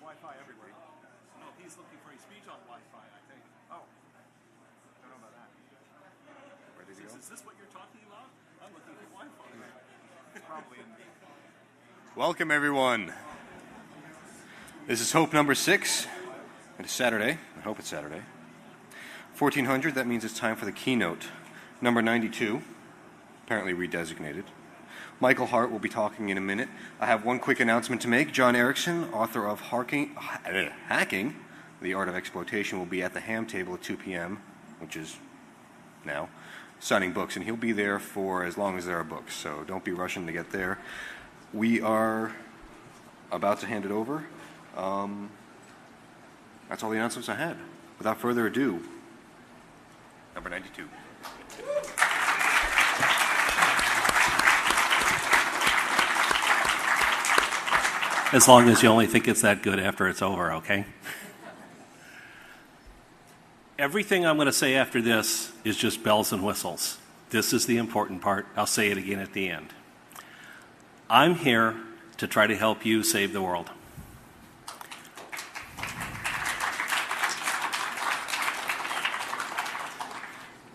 Wi-Fi everywhere. No, he's looking for his speech on Wi-Fi, I think. Oh. I don't know about that. Ready to go? Is this what you're talking about? I'm looking for Wi-Fi. Probably in... Welcome, everyone. This is Hope number 6. It's Saturday. I hope it's Saturday. 1400, that means it's time for the Keynote. Number 92, apparently redesignated. Michael Hart will be talking in a minute. I have one quick announcement to make. John Erickson, author of Hacking, The Art of Exploitation, will be at the Ham Table at 2 p.m., which is now, signing books, and he'll be there for as long as there are books, so don't be rushing to get there. We are about to hand it over. That's all the announcements I had. Without further ado, number 92. As long as you only think it's that good after it's over, okay? Everything I'm going to say after this is just bells and whistles. This is the important part. I'll say it again at the end. I'm here to try to help you save the world.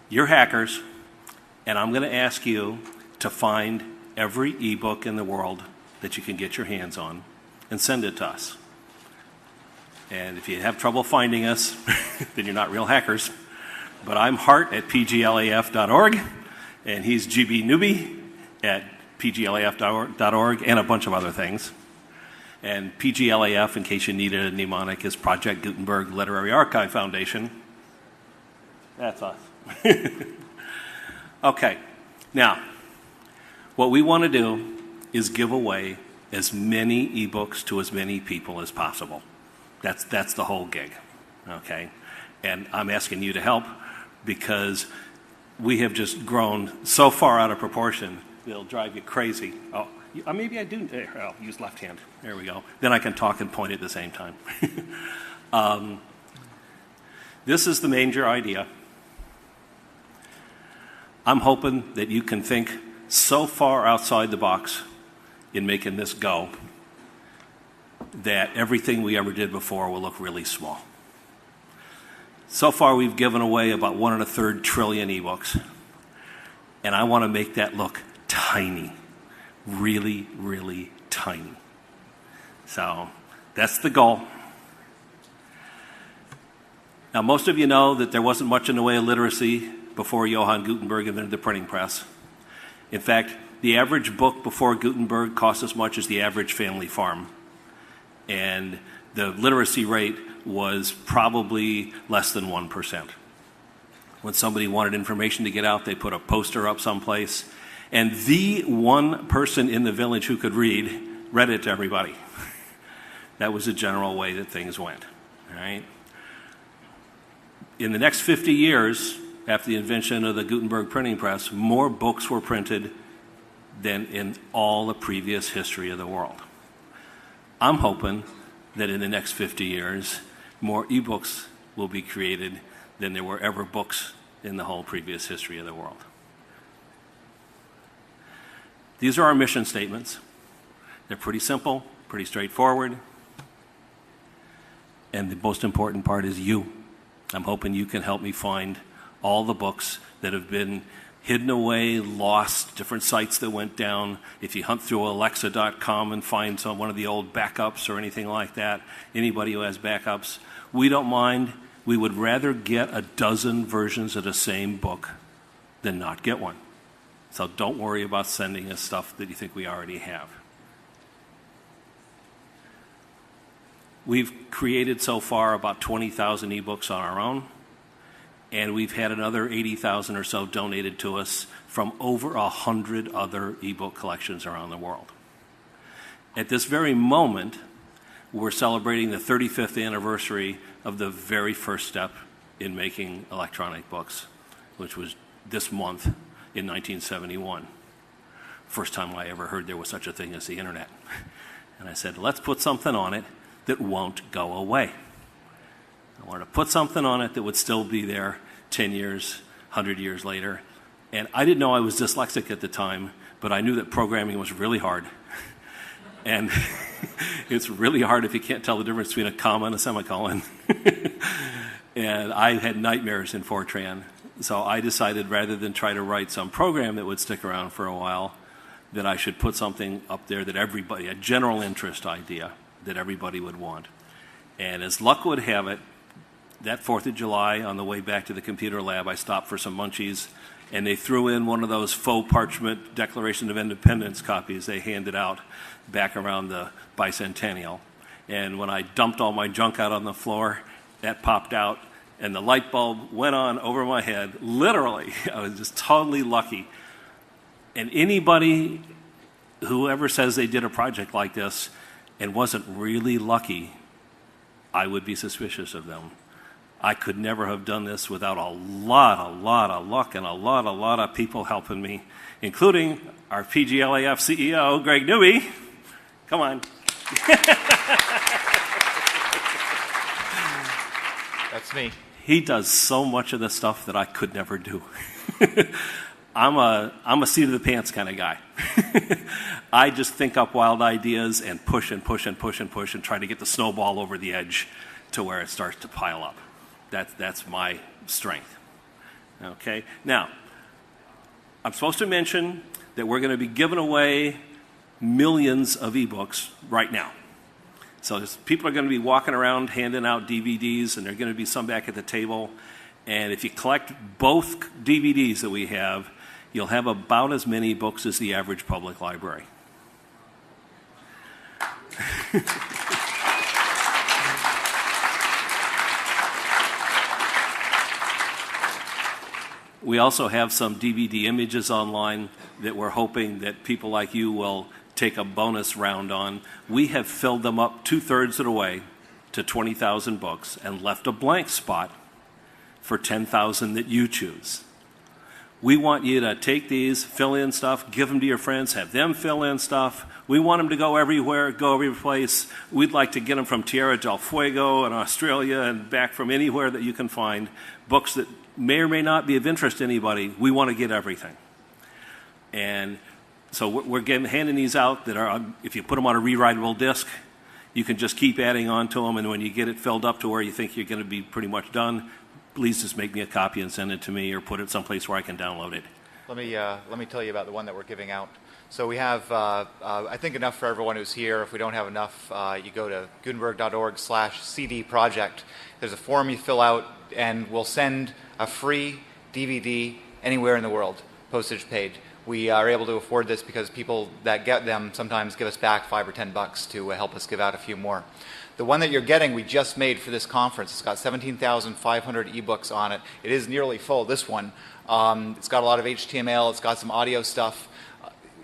You're hackers, and I'm going to ask you to find every ebook in the world that you can get your hands on and send it to us. And if you have trouble finding us, then you're not real hackers. But I'm Hart at pglaf.org, and he's GB Newby at pglaf.org, and a bunch of other things. And PGLAF, in case you need a mnemonic, is Project Gutenberg Literary Archive Foundation. That's us. Okay, now, what we want to do is give away as many ebooks to as many people as possible. That's the whole gig, okay? And I'm asking you to help because we have just grown so far out of proportion, it'll drive you crazy. Oh, maybe I do. I'll use left hand. There we go. Then I can talk and point at the same time. This is the major idea. I'm hoping that you can think so far outside the box in making this go that everything we ever did before will look really small. So far, we've given away about 1 1/3 trillion ebooks, and I want to make that look tiny, really, really tiny. So that's the goal. Now, most of you know that there wasn't much in the way of literacy before Johann Gutenberg invented the printing press. In fact, the average book before Gutenberg cost as much as the average family farm. And the literacy rate was probably less than 1%. When somebody wanted information to get out, they put a poster up someplace. And the one person in the village who could read it to everybody. That was the general way that things went. All right? In the next 50 years, after the invention of the Gutenberg printing press, more books were printed than in all the previous history of the world. I'm hoping that in the next 50 years, more ebooks will be created than there were ever books in the whole previous history of the world. These are our mission statements. They're pretty simple, pretty straightforward. And the most important part is you. I'm hoping you can help me find all the books that have been hidden away, lost, different sites that went down. If you hunt through Alexa.com and find one of the old backups or anything like that, anybody who has backups, we don't mind. We would rather get a dozen versions of the same book than not get one. So don't worry about sending us stuff that you think we already have. We've created so far about 20,000 ebooks on our own. And we've had another 80,000 or so donated to us from over 100 other ebook collections around the world. At this very moment, we're celebrating the 35th anniversary of the very first step in making electronic books, which was this month in 1971. First time I ever heard there was such a thing as the internet. And I said, let's put something on it that won't go away. I wanted to put something on it that would still be there 10 years, 100 years later. And I didn't know I was dyslexic at the time, but I knew that programming was really hard. And it's really hard if you can't tell the difference between a comma and a semicolon. And I had nightmares in Fortran. So I decided rather than try to write some program that would stick around for a while, that I should put something up there that everybody, a general interest idea that everybody would want. And as luck would have it, that 4th of July, on the way back to the computer lab, I stopped for some munchies, and they threw in one of those faux parchment Declaration of Independence copies they handed out back around the bicentennial. And when I dumped all my junk out on the floor, that popped out, and the light bulb went on over my head. Literally, I was just totally lucky. And anybody who ever says they did a project like this and wasn't really lucky, I would be suspicious of them. I could never have done this without a lot of luck and a lot of people helping me, including our PGLAF CEO, Greg Newby. Come on. That's me. He does so much of the stuff that I could never do. I'm a seat of the pants kind of guy. I just think up wild ideas and push and push and push and push and try to get the snowball over the edge to where it starts to pile up. That's my strength. Okay? Now, I'm supposed to mention that we're going to be giving away millions of eBooks right now. So people are going to be walking around handing out DVDs, and there are going to be some back at the table. And if you collect both DVDs that we have, you'll have about as many books as the average public library. We also have some DVD images online that we're hoping that people like you will take a bonus round on. We have filled them up 2/3 of the way to 20,000 books and left a blank spot for 10,000 that you choose. We want you to take these, fill in stuff, give them to your friends, have them fill in stuff. We want them to go everywhere, go every place. We'd like to get them from Tierra del Fuego and Australia and back from anywhere that you can find. Books that may or may not be of interest to anybody. We want to get everything. And so we're handing these out that are, if you put them on a rewritable disc, you can just keep adding on to them, and when you get it filled up to where you think you're going to be pretty much done, please just make me a copy and send it to me, or put it someplace where I can download it. Let me tell you about the one that we're giving out. So we have, I think, enough for everyone who's here. If we don't have enough, you go to gutenberg.org/CD project. There's a form you fill out, and we'll send a free DVD anywhere in the world, postage paid. We are able to afford this because people that get them sometimes give us back $5 or $10 to help us give out a few more. The one that you're getting, we just made for this conference. It's got 17,500 ebooks on it. It is nearly full, this one. It's got a lot of HTML. It's got some audio stuff.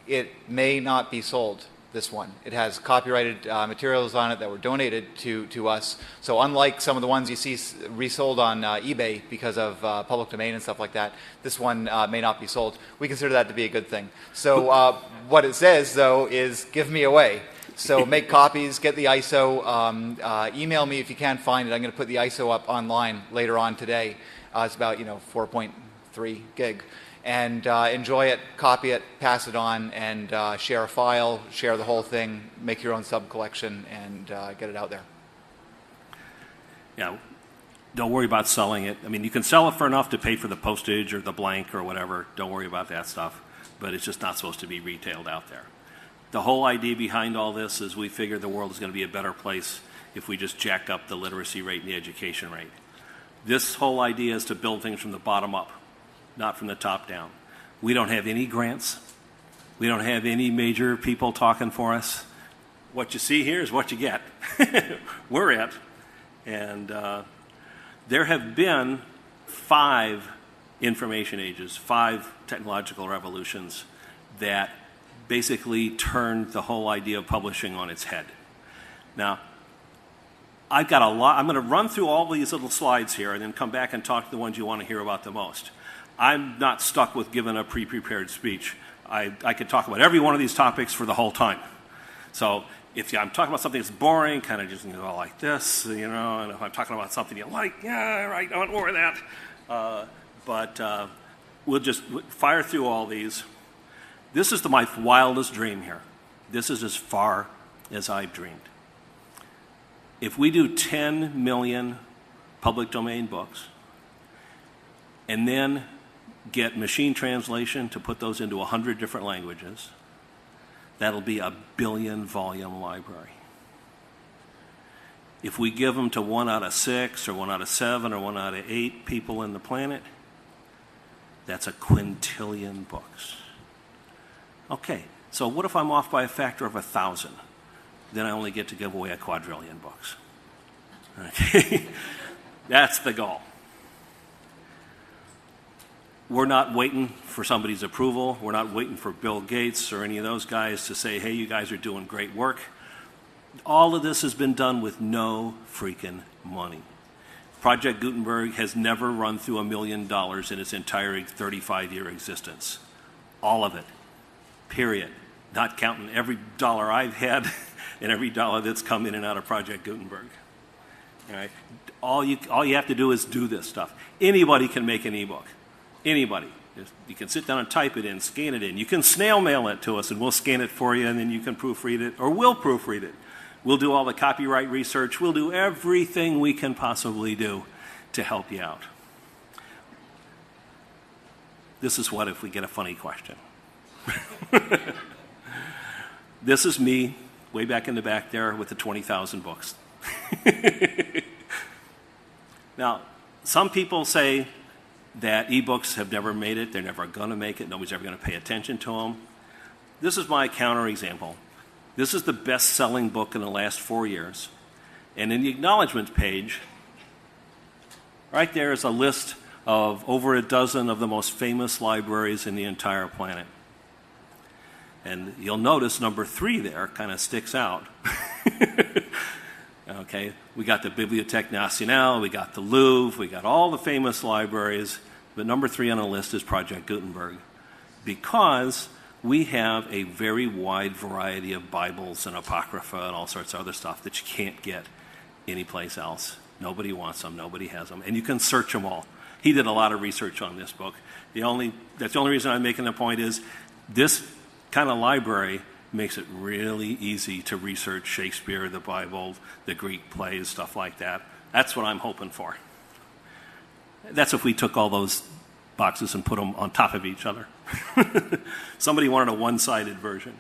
It may not be sold, this one. It has copyrighted materials on it that were donated to us. So unlike some of the ones you see resold on eBay because of public domain and stuff like that, this one may not be sold. We consider that to be a good thing. So what it says, though, is give me away. So make copies, get the ISO, email me if you can't find it. I'm going to put the ISO up online later on today. It's about 4.3 gig. And enjoy it, copy it, pass it on, and share a file, share the whole thing, make your own sub-collection, and get it out there. Yeah, don't worry about selling it. I mean, you can sell it for enough to pay for the postage or the blank or whatever. Don't worry about that stuff. But it's just not supposed to be retailed out there. The whole idea behind all this is we figure the world is going to be a better place if we just jack up the literacy rate and the education rate. This whole idea is to build things from the bottom up, not from the top down. We don't have any grants. We don't have any major people talking for us. What you see here is what you get. We're it. And there have been 5 information ages, 5 technological revolutions that basically turned the whole idea of publishing on its head. Now, I've got a lot. I'm going to run through all these little slides here and then come back and talk to the ones you want to hear about the most. I'm not stuck with giving a pre-prepared speech. I could talk about every one of these topics for the whole time. So if I'm talking about something that's boring, kind of just go like this, and if I'm talking about something you like, yeah, right, I want more of that. But we'll just fire through all these. This is my wildest dream here. This is as far as I've dreamed. If we do 10 million public domain books and then get machine translation to put those into 100 different languages, that'll be a billion-volume library. If we give them to 1 out of 6 or 1 out of 7 or 1 out of 8 people in the planet, that's a quintillion books. Okay, so what if I'm off by a factor of 1,000? Then I only get to give away a quadrillion books. Okay, that's the goal. We're not waiting for somebody's approval. We're not waiting for Bill Gates or any of those guys to say, hey, you guys are doing great work. All of this has been done with no freaking money. Project Gutenberg has never run through $1 million in its entire 35-year existence. All of it, period. Not counting every dollar I've had and every dollar that's come in and out of Project Gutenberg. All right? All you have to do is do this stuff. Anybody can make an ebook. Anybody. You can sit down and type it in, scan it in. You can snail mail it to us and we'll scan it for you and then you can proofread it, or we'll proofread it. We'll do all the copyright research. We'll do everything we can possibly do to help you out. This is what if we get a funny question. This is me way back in the back there with the 20,000 books. Now, some people say that ebooks have never made it. They're never going to make it. Nobody's ever going to pay attention to them. This is my counterexample. This is the best-selling book in the last 4 years. And in the acknowledgments page, right there is a list of over a dozen of the most famous libraries in the entire planet. And you'll notice number 3 there kind of sticks out. Okay, we got the Bibliothèque Nationale, we got the Louvre, we got all the famous libraries, but number 3 on the list is Project Gutenberg, because we have a very wide variety of Bibles and Apocrypha and all sorts of other stuff that you can't get anyplace else. Nobody wants them, nobody has them, and you can search them all. He did a lot of research on this book. That's the only reason I'm making the point is this kind of library makes it really easy to research Shakespeare, the Bible, the Greek plays, stuff like that. That's what I'm hoping for. That's if we took all those boxes and put them on top of each other. Somebody wanted a one-sided version.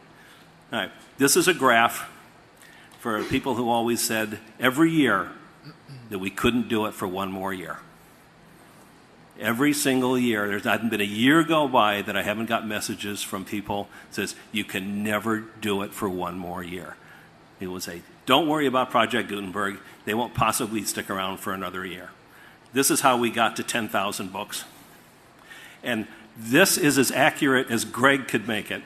All right, this is a graph for people who always said every year that we couldn't do it for one more year. Every single year, there's not been a year go by that I haven't got messages from people that says, you can never do it for one more year. It will say, don't worry about Project Gutenberg. They won't possibly stick around for another year. This is how we got to 10,000 books. And this is as accurate as Greg could make it.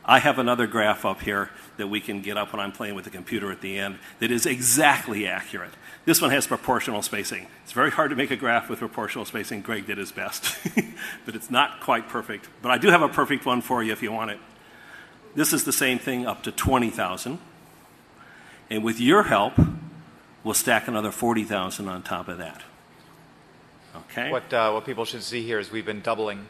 I have another graph up here that we can get up when I'm playing with the computer at the end that is exactly accurate. This one has proportional spacing. It's very hard to make a graph with proportional spacing. Greg did his best. But it's not quite perfect. But I do have a perfect one for you if you want it. This is the same thing up to 20,000. And with your help, we'll stack another 40,000 on top of that. Okay? What people should see here is we've been doubling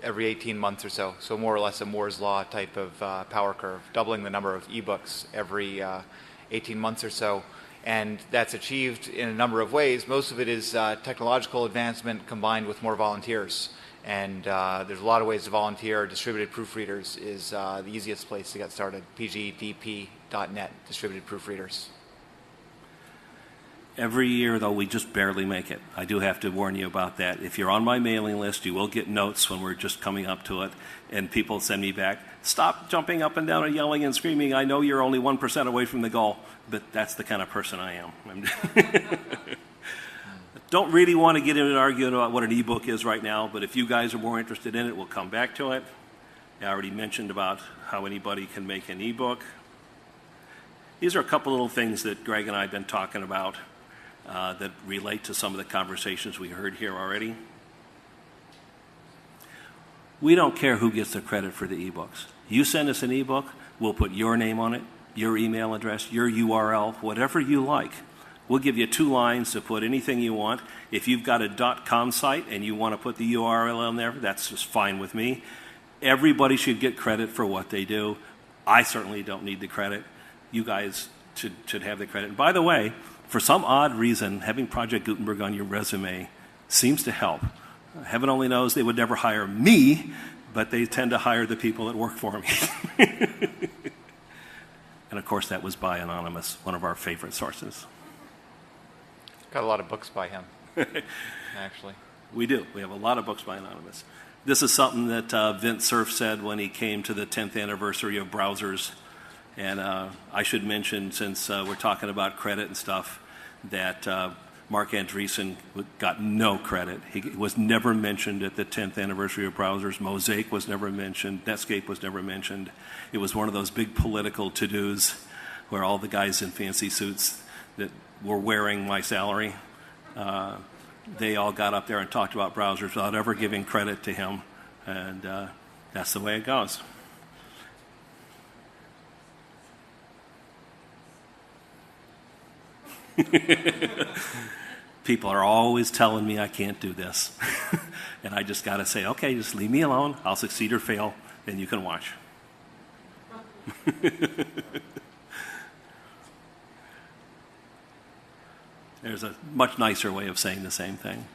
every 18 months or so. So more or less a Moore's Law type of power curve, doubling the number of ebooks every 18 months or so. And that's achieved in a number of ways. Most of it is technological advancement combined with more volunteers. And there's a lot of ways to volunteer. Distributed proofreaders is the easiest place to get started. pgdp.net, distributed proofreaders. Every year, though, we just barely make it. I do have to warn you about that. If you're on my mailing list, you will get notes when we're just coming up to it, and people send me back, stop jumping up and down and yelling and screaming. I know you're only 1% away from the goal, but that's the kind of person I am. Don't really want to get into an argument about what an ebook is right now, but if you guys are more interested in it, we'll come back to it. I already mentioned about how anybody can make an ebook. These are a couple little things that Greg and I have been talking about that relate to some of the conversations we heard here already. We don't care who gets the credit for the ebooks. You send us an ebook, we'll put your name on it, your email address, your URL, whatever you like. We'll give you 2 lines to put anything you want. If you've got a .com site and you want to put the URL in there, that's just fine with me. Everybody should get credit for what they do. I certainly don't need the credit. You guys should have the credit. And by the way, for some odd reason, having Project Gutenberg on your resume seems to help. Heaven only knows they would never hire me, but they tend to hire the people that work for me. And of course, that was by Anonymous, one of our favorite sources. Got a lot of books by him, actually. We do. We have a lot of books by Anonymous. This is something that Vint Cerf said when he came to the 10th anniversary of browsers. And I should mention, since we're talking about credit and stuff, that Mark Andreessen got no credit. He was never mentioned at the 10th anniversary of browsers. Mosaic was never mentioned. Netscape was never mentioned. It was one of those big political to-dos where all the guys in fancy suits that were wearing my salary, they all got up there and talked about browsers without ever giving credit to him. And that's the way it goes. People are always telling me I can't do this. And I just got to say, okay, just leave me alone. I'll succeed or fail, and you can watch. There's a much nicer way of saying the same thing.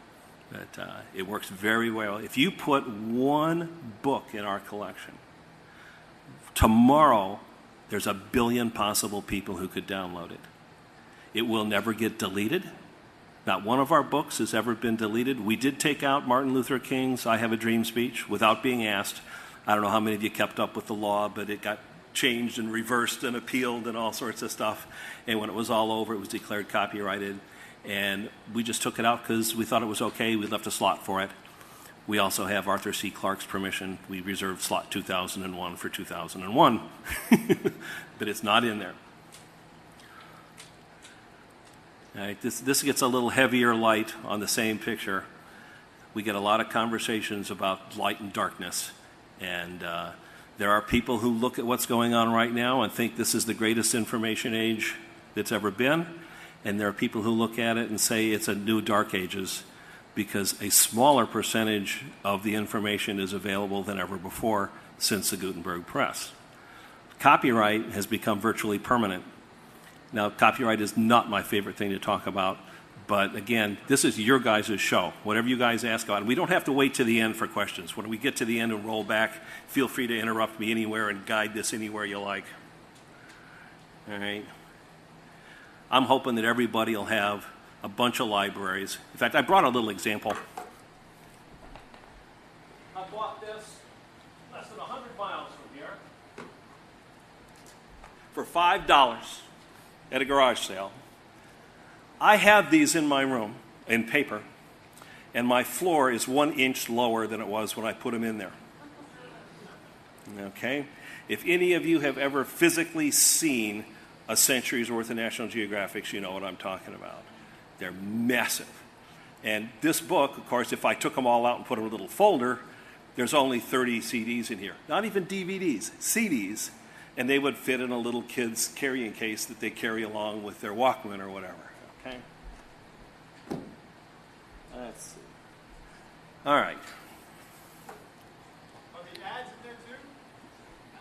But it works very well. If you put one book in our collection, tomorrow there's 1 billion possible people who could download it. It will never get deleted. Not one of our books has ever been deleted. We did take out Martin Luther King's I Have a Dream speech without being asked. I don't know how many of you kept up with the law, but it got changed and reversed and appealed and all sorts of stuff. And when it was all over, it was declared copyrighted. And we just took it out because we thought it was okay. We left a slot for it. We also have Arthur C. Clarke's permission. We reserved slot 2001 for 2001. But it's not in there. All right, this gets a little heavier light on the same picture. We get a lot of conversations about light and darkness. And there are people who look at what's going on right now and think this is the greatest information age that's ever been. And there are people who look at it and say it's a new dark ages because a smaller percentage of the information is available than ever before since the Gutenberg press. Copyright has become virtually permanent. Now, copyright is not my favorite thing to talk about, but again, this is your guys' show. Whatever you guys ask about, we don't have to wait to the end for questions. When we get to the end and roll back, feel free to interrupt me anywhere and guide this anywhere you like. All right. I'm hoping that everybody will have a bunch of libraries. In fact, I brought a little example. I bought this less than 100 miles from here for $5 at a garage sale. I have these in my room in paper, and my floor is 1 inch lower than it was when I put them in there. Okay? If any of you have ever physically seen a century's worth of National Geographics, you know what I'm talking about. They're massive. And this book, of course, if I took them all out and put them in a little folder, there's only 30 CDs in here. Not even DVDs, CDs. And they would fit in a little kid's carrying case that they carry along with their Walkman or whatever. Okay? Let's see. All right. Are the ads in there too?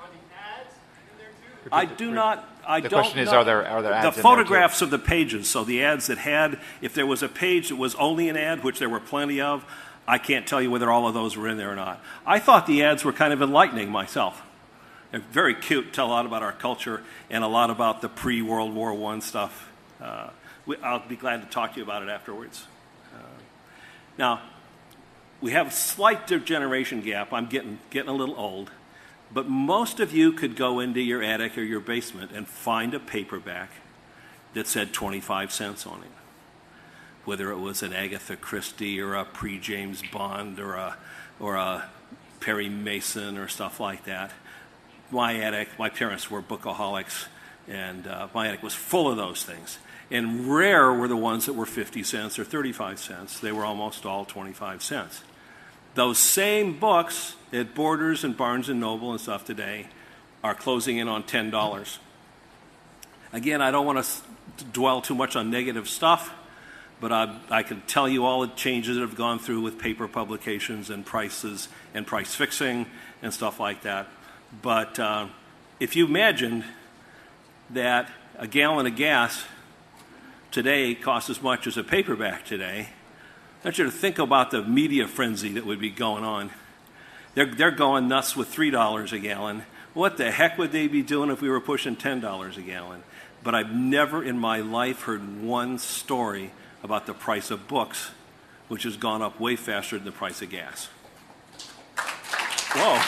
Are the ads in there too? I do not. The question is, are there ads in there The photographs of the pages, so the ads that had, if there was a page that was only an ad, which there were plenty of, I can't tell you whether all of those were in there or not. I thought the ads were kind of enlightening myself. They're very cute, tell a lot about our culture and a lot about the pre-World War I stuff. I'll be glad to talk to you about it afterwards. Now, we have a slight generation gap. I'm getting a little old. But most of you could go into your attic or your basement and find a paperback that said 25 cents on it. Whether it was an Agatha Christie or a pre-James Bond or a Perry Mason or stuff like that. My attic, my parents were bookaholics, and my attic was full of those things. And rare were the ones that were 50 cents or 35 cents. They were almost all 25 cents. Those same books at Borders and Barnes & Noble and stuff today are closing in on $10. Again, I don't want to dwell too much on negative stuff, but I can tell you all the changes that have gone through with paper publications and prices and price fixing and stuff like that. But if you imagined that a gallon of gas today costs as much as a paperback today, I want you to think about the media frenzy that would be going on. They're going nuts with $3 a gallon. What the heck would they be doing if we were pushing $10 a gallon? But I've never in my life heard one story about the price of books, which has gone up way faster than the price of gas. Whoa.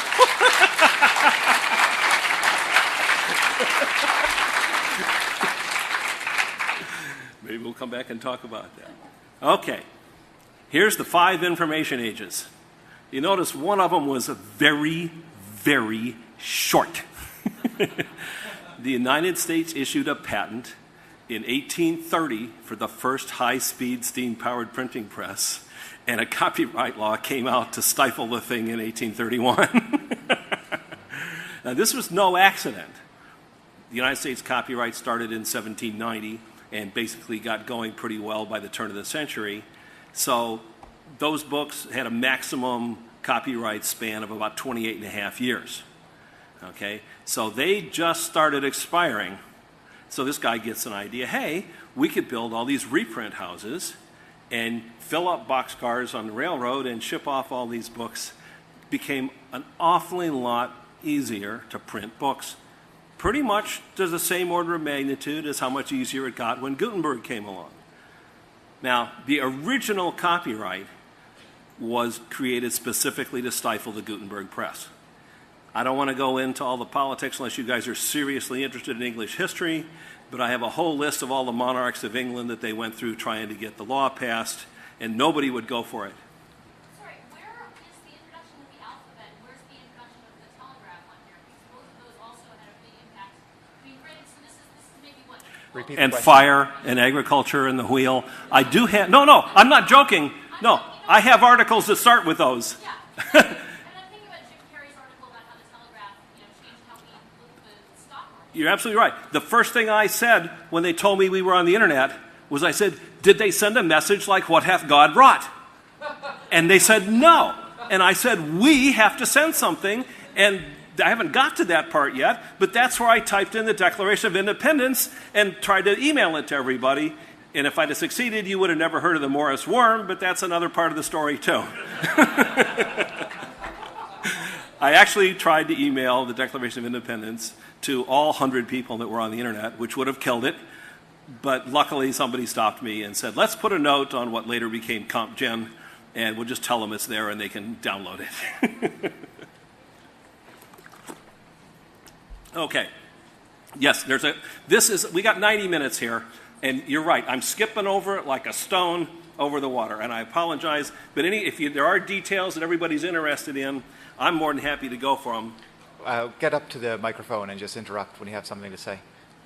Maybe we'll come back and talk about that. Okay. Here's the 5 information ages. You notice one of them was very, very short. The United States issued a patent in 1830 for the first high-speed steam-powered printing press, and a copyright law came out to stifle the thing in 1831. Now, this was no accident. The United States copyright started in 1790 and basically got going pretty well by the turn of the century. So those books had a maximum copyright span of about 28 and a half years. Okay, so they just started expiring. So this guy gets an idea, hey, we could build all these reprint houses and fill up boxcars on the railroad and ship off all these books. Became an awfully lot easier to print books. Pretty much to the same order of magnitude as how much easier it got when Gutenberg came along. Now, the original copyright was created specifically to stifle the Gutenberg press. I don't want to go into all the politics unless you guys are seriously interested in English history, but I have a whole list of all the monarchs of England that they went through trying to get the law passed, and nobody would go for it. Sorry, where is the introduction of the alphabet? Where's the introduction of the telegraph on here? Because both of those also had a big impact. I mean, granted, so this is maybe what? Repeat And the question. fire and agriculture and the wheel. I do have, no, I'm not joking. No, I have articles that start with those. Yeah. And I'm thinking about Jim Carrey's article about how the telegraph, changed how we look at the stock market. You're absolutely right. The first thing I said when they told me we were on the internet was I said, did they send a message like, what hath God wrought? And they said, no. And I said, we have to send something. And I haven't got to that part yet, but that's where I typed in the Declaration of Independence and tried to email it to everybody. And if I'd have succeeded, you would have never heard of the Morris worm, but that's another part of the story, too. I actually tried to email the Declaration of Independence to all 100 people that were on the internet, which would have killed it. But luckily, somebody stopped me and said, let's put a note on what later became CompGen, and we'll just tell them it's there and they can download it. Okay. Yes, we got 90 minutes here, and you're right. I'm skipping over it like a stone over the water, and I apologize. But if there are details that everybody's interested in, I'm more than happy to go for them. Get up to the microphone and just interrupt when you have something to say.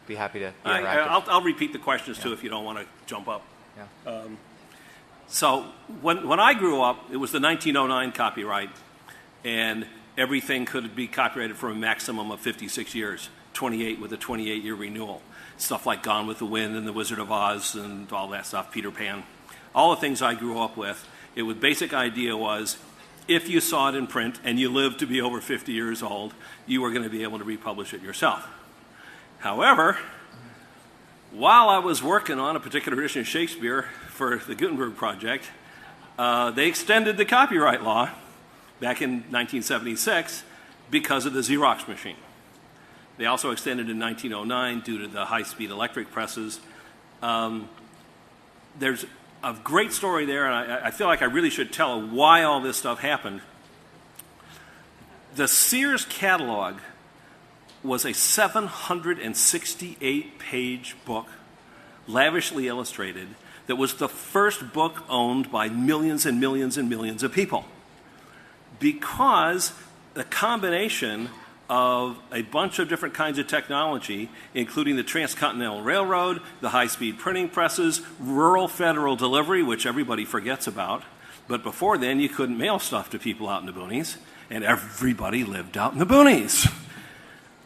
Be happy to be interactive. I'll repeat the questions, too, if you don't want to jump up. Yeah. So when I grew up, it was the 1909 copyright, and everything could be copyrighted for a maximum of 56 years, 28 with a 28-year renewal. Stuff like Gone with the Wind and The Wizard of Oz and all that stuff, Peter Pan. All the things I grew up with, basic idea was if you saw it in print and you lived to be over 50 years old, you were going to be able to republish it yourself. However, while I was working on a particular edition of Shakespeare for the Gutenberg Project, they extended the copyright law back in 1976 because of the Xerox machine. They also extended in 1909 due to the high-speed electric presses. There's a great story there, and I feel like I really should tell why all this stuff happened. The Sears catalog was a 768-page book, lavishly illustrated, that was the first book owned by millions and millions and millions of people. Because the combination of a bunch of different kinds of technology, including the Transcontinental Railroad, the high-speed printing presses, rural federal delivery, which everybody forgets about, but before then you couldn't mail stuff to people out in the boonies, and everybody lived out in the boonies.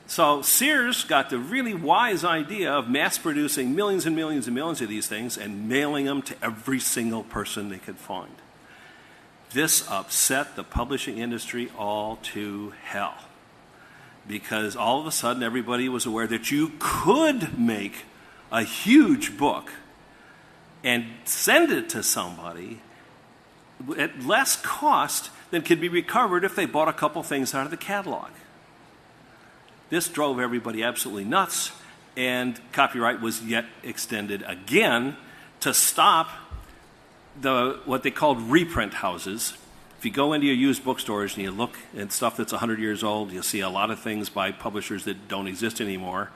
So Sears got the really wise idea of mass-producing millions and millions and millions of these things and mailing them to every single person they could find. This upset the publishing industry all to hell. because all of a sudden everybody was aware that you could make a huge book and send it to somebody at less cost than could be recovered if they bought a couple things out of the catalog. This drove everybody absolutely nuts, and copyright was yet extended again to stop what they called reprint houses. If you go into your used bookstores and you look at stuff that's 100 years old, you'll see a lot of things by publishers that don't exist anymore,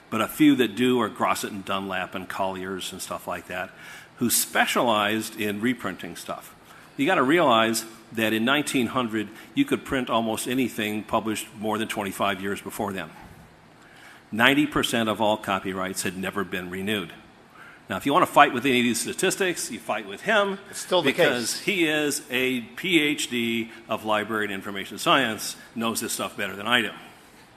but a few that do are Grosset and Dunlap and Collier's and stuff like that, who specialized in reprinting stuff. You got to realize that in 1900, you could print almost anything published more than 25 years before then. 90% of all copyrights had never been renewed. Now, if you want to fight with any of these statistics, you fight with him. It's still the because case. He is a PhD of library and information science, knows this stuff better than I do.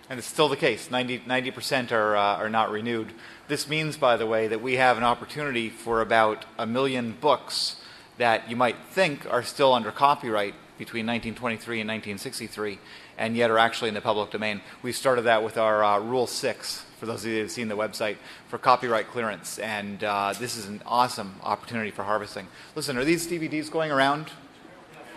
And it's still the case. 90% are not renewed. This means, by the way, that we have an opportunity for about 1 million books that you might think are still under copyright between 1923 and 1963, and yet are actually in the public domain. We started that with our Rule 6, for those of you that have seen the website, for copyright clearance. And this is an awesome opportunity for harvesting. Listen, are these DVDs going around?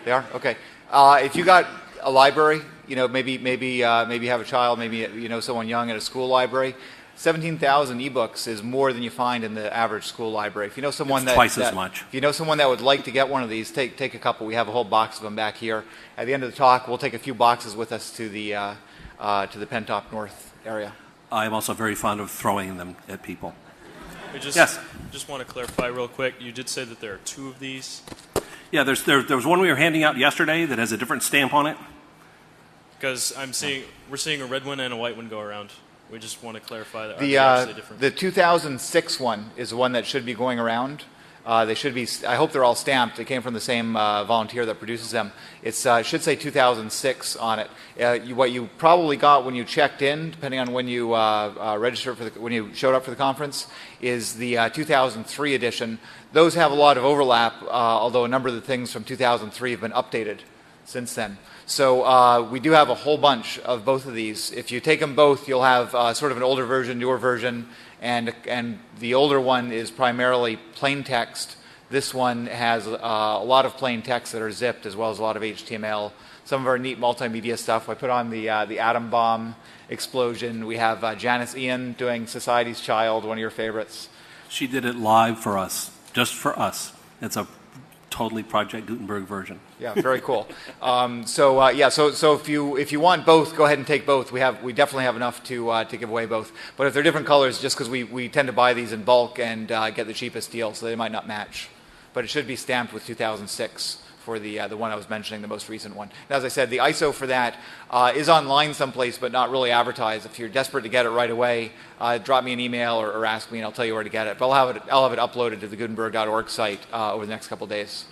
They are? Okay. If you got a library, maybe you have a child, maybe you know someone young at a school library, 17,000 eBooks is more than you find in the average school library. If you know someone It's twice as much. If you know someone that would like to get one of these, take a couple. We have a whole box of them back here. At the end of the talk, we'll take a few boxes with us to the Pentop North area. I'm also very fond of throwing them at people. Just want to clarify real quick. You did say that there are 2 of these. Yeah, there was one we were handing out yesterday that has a different stamp on it. Because we're seeing a red one and a white one go around. We just want to clarify that. Are they actually different? The 2006 one is the one that should be going around. They should be. I hope they're all stamped. They came from the same volunteer that produces them. It should say 2006 on it. What you probably got when you checked in, depending on when you registered when you showed up for the conference, is the 2003 edition. Those have a lot of overlap, although a number of the things from 2003 have been updated since then. So we do have a whole bunch of both of these. If you take them both, you'll have sort of an older version, newer version, and the older one is primarily plain text. This one has a lot of plain text that are zipped, as well as a lot of HTML. Some of our neat multimedia stuff. I put on the atom bomb explosion. We have Janice Ian doing Society's Child, one of your favorites. She did it live for us, just for us. It's a totally Project Gutenberg version. Yeah, very cool. So if you want both, go ahead and take both. We definitely have enough to give away both. But if they're different colors, just because we tend to buy these in bulk and get the cheapest deal, so they might not match. But it should be stamped with 2006 for the one I was mentioning, the most recent one. And as I said, the ISO for that is online someplace, but not really advertised. If you're desperate to get it right away, drop me an email or ask me, and I'll tell you where to get it. But I'll have it uploaded to the Gutenberg.org site over the next couple of days.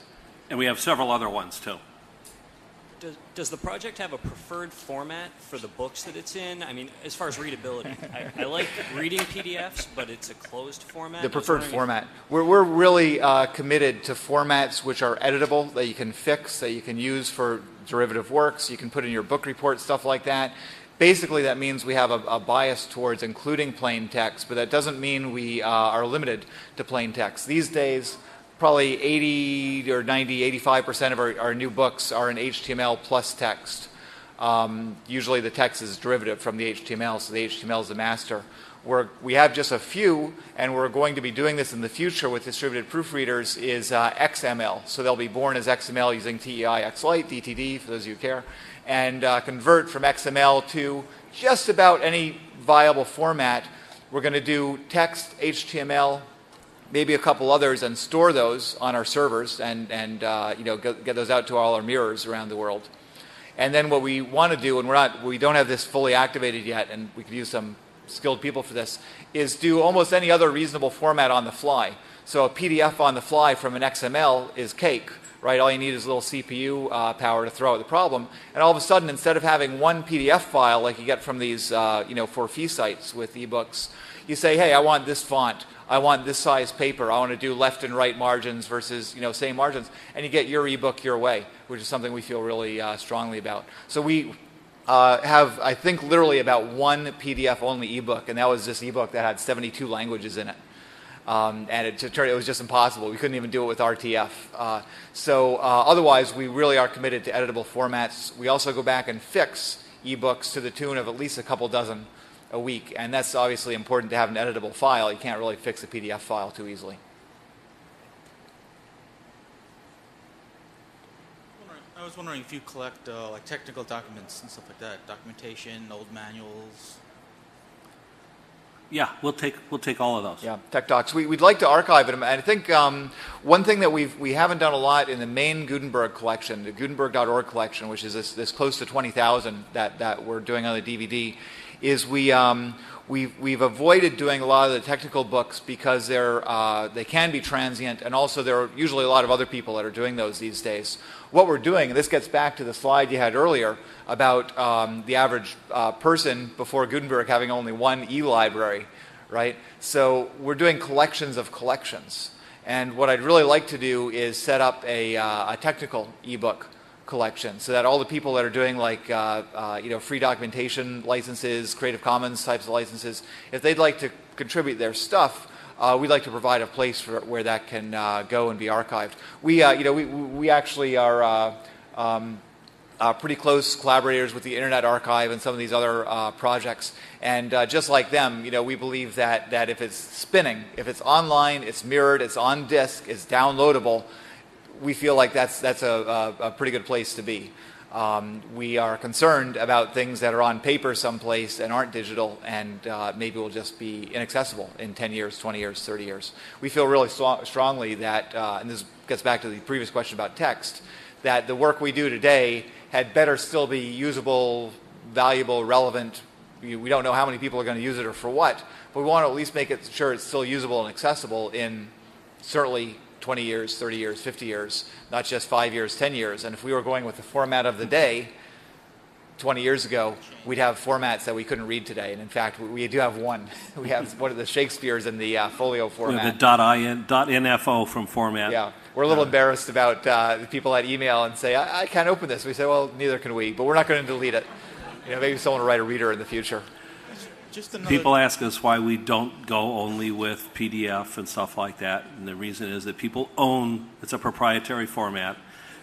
And we have several other ones, too. Does the project have a preferred format for the books that it's in? I mean, as far as readability, I like reading PDFs, but it's a closed format. The preferred format. We're really committed to formats which are editable, that you can fix, that you can use for derivative works, you can put in your book report, stuff like that. Basically, that means we have a bias towards including plain text, but that doesn't mean we are limited to plain text. These days, probably 80 or 90, 85% of our new books are in HTML plus text. Usually the text is derivative from the HTML, so the HTML is the master. We have just a few, and we're going to be doing this in the future with distributed proofreaders, is XML. So they'll be born as XML using TEI XLite, DTD, for those of you who care, and convert from XML to just about any viable format. We're going to do text, HTML, maybe a couple others, and store those on our servers and get those out to all our mirrors around the world. And then what we want to do, and we don't have this fully activated yet, and we could use some skilled people for this, is do almost any other reasonable format on the fly. So a PDF on the fly from an XML is cake, right? All you need is a little CPU power to throw at the problem. And all of a sudden, instead of having one PDF file like you get from these for fee sites with eBooks, you say, hey, I want this font. I want this size paper. I want to do left and right margins versus same margins, and you get your ebook your way, which is something we feel really strongly about. So have, I think, literally about one PDF-only ebook, and that was this ebook that had 72 languages in it. And it was just impossible. We couldn't even do it with RTF. Otherwise, we really are committed to editable formats. We also go back and fix ebooks to the tune of at least a couple dozen a week, and that's obviously important to have an editable file. You can't really fix a PDF file too easily. I was wondering if you collect like technical documents and stuff like that, documentation, old manuals. Yeah, we'll take all of those. Yeah, tech docs. We'd like to archive them. And I think one thing that we haven't done a lot in the main Gutenberg collection, the Gutenberg.org collection, which is this close to 20,000 that we're doing on the DVD, is we've avoided doing a lot of the technical books because they can be transient, and also there are usually a lot of other people that are doing those these days. What we're doing, and this gets back to the slide you had earlier about the average person before Gutenberg having only one e-library, right? So we're doing collections of collections. And what I'd really like to do is set up a technical ebook collection so that all the people that are doing like free documentation licenses, Creative Commons types of licenses, if they'd like to contribute their stuff, we'd like to provide a place where that can go and be archived. We actually are pretty close collaborators with the Internet Archive and some of these other projects. And just like them, we believe that if it's spinning, if it's online, it's mirrored, it's on disk, it's downloadable, we feel like that's a pretty good place to be. We are concerned about things that are on paper someplace and aren't digital, and maybe will just be inaccessible in 10 years, 20 years, 30 years. We feel really strongly that, and this gets back to the previous question about text, that the work we do today had better still be usable, valuable, relevant. We don't know how many people are going to use it or for what, but we want to at least make it sure it's still usable and accessible in certainly 20 years, 30 years, 50 years, not just 5 years, 10 years. And if we were going with the format of the day 20 years ago, we'd have formats that we couldn't read today. And in fact, we do have one. We have one of the Shakespeare's in the folio format. The .info from format. Yeah. We're a little embarrassed about the people that email and say, I can't open this. We say, well, neither can we, but we're not going to delete it. Maybe someone will write a reader in the future. People ask us why we don't go only with PDF and stuff like that, and the reason is that people it's a proprietary format,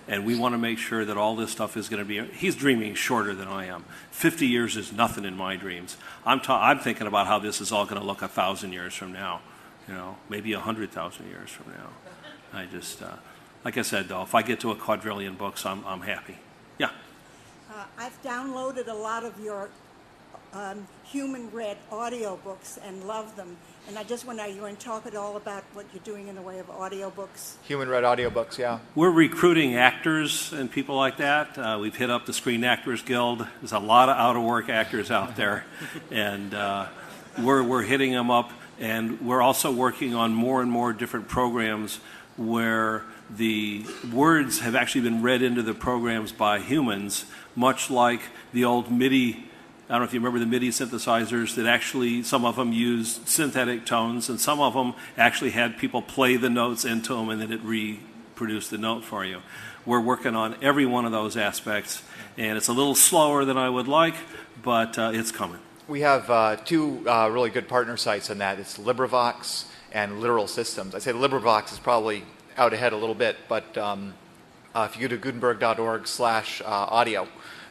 and we want to make sure that all this stuff is going to be, he's dreaming shorter than I am. 50 years is nothing in my dreams. I'm thinking about how this is all going to look 1,000 years from now, maybe 100,000 years from now. I just, like I said though, if I get to a quadrillion books, I'm happy. Yeah? I've downloaded a lot of your human-read audiobooks and love them. And I just wonder, are you going to talk at all about what you're doing in the way of audiobooks? Human-read audiobooks, yeah. We're recruiting actors and people like that. We've hit up the Screen Actors Guild. There's a lot of out-of-work actors out there. And we're hitting them up. And we're also working on more and more different programs where the words have actually been read into the programs by humans, much like the old MIDI. I don't know if you remember the MIDI synthesizers that actually, some of them used synthetic tones, and some of them actually had people play the notes into them, and then it reproduced the note for you. We're working on every one of those aspects, and it's a little slower than I would like, but it's coming. We have two really good partner sites on that. It's LibriVox and Literal Systems. I'd say LibriVox is probably out ahead a little bit, but if you go to gutenberg.org/audio,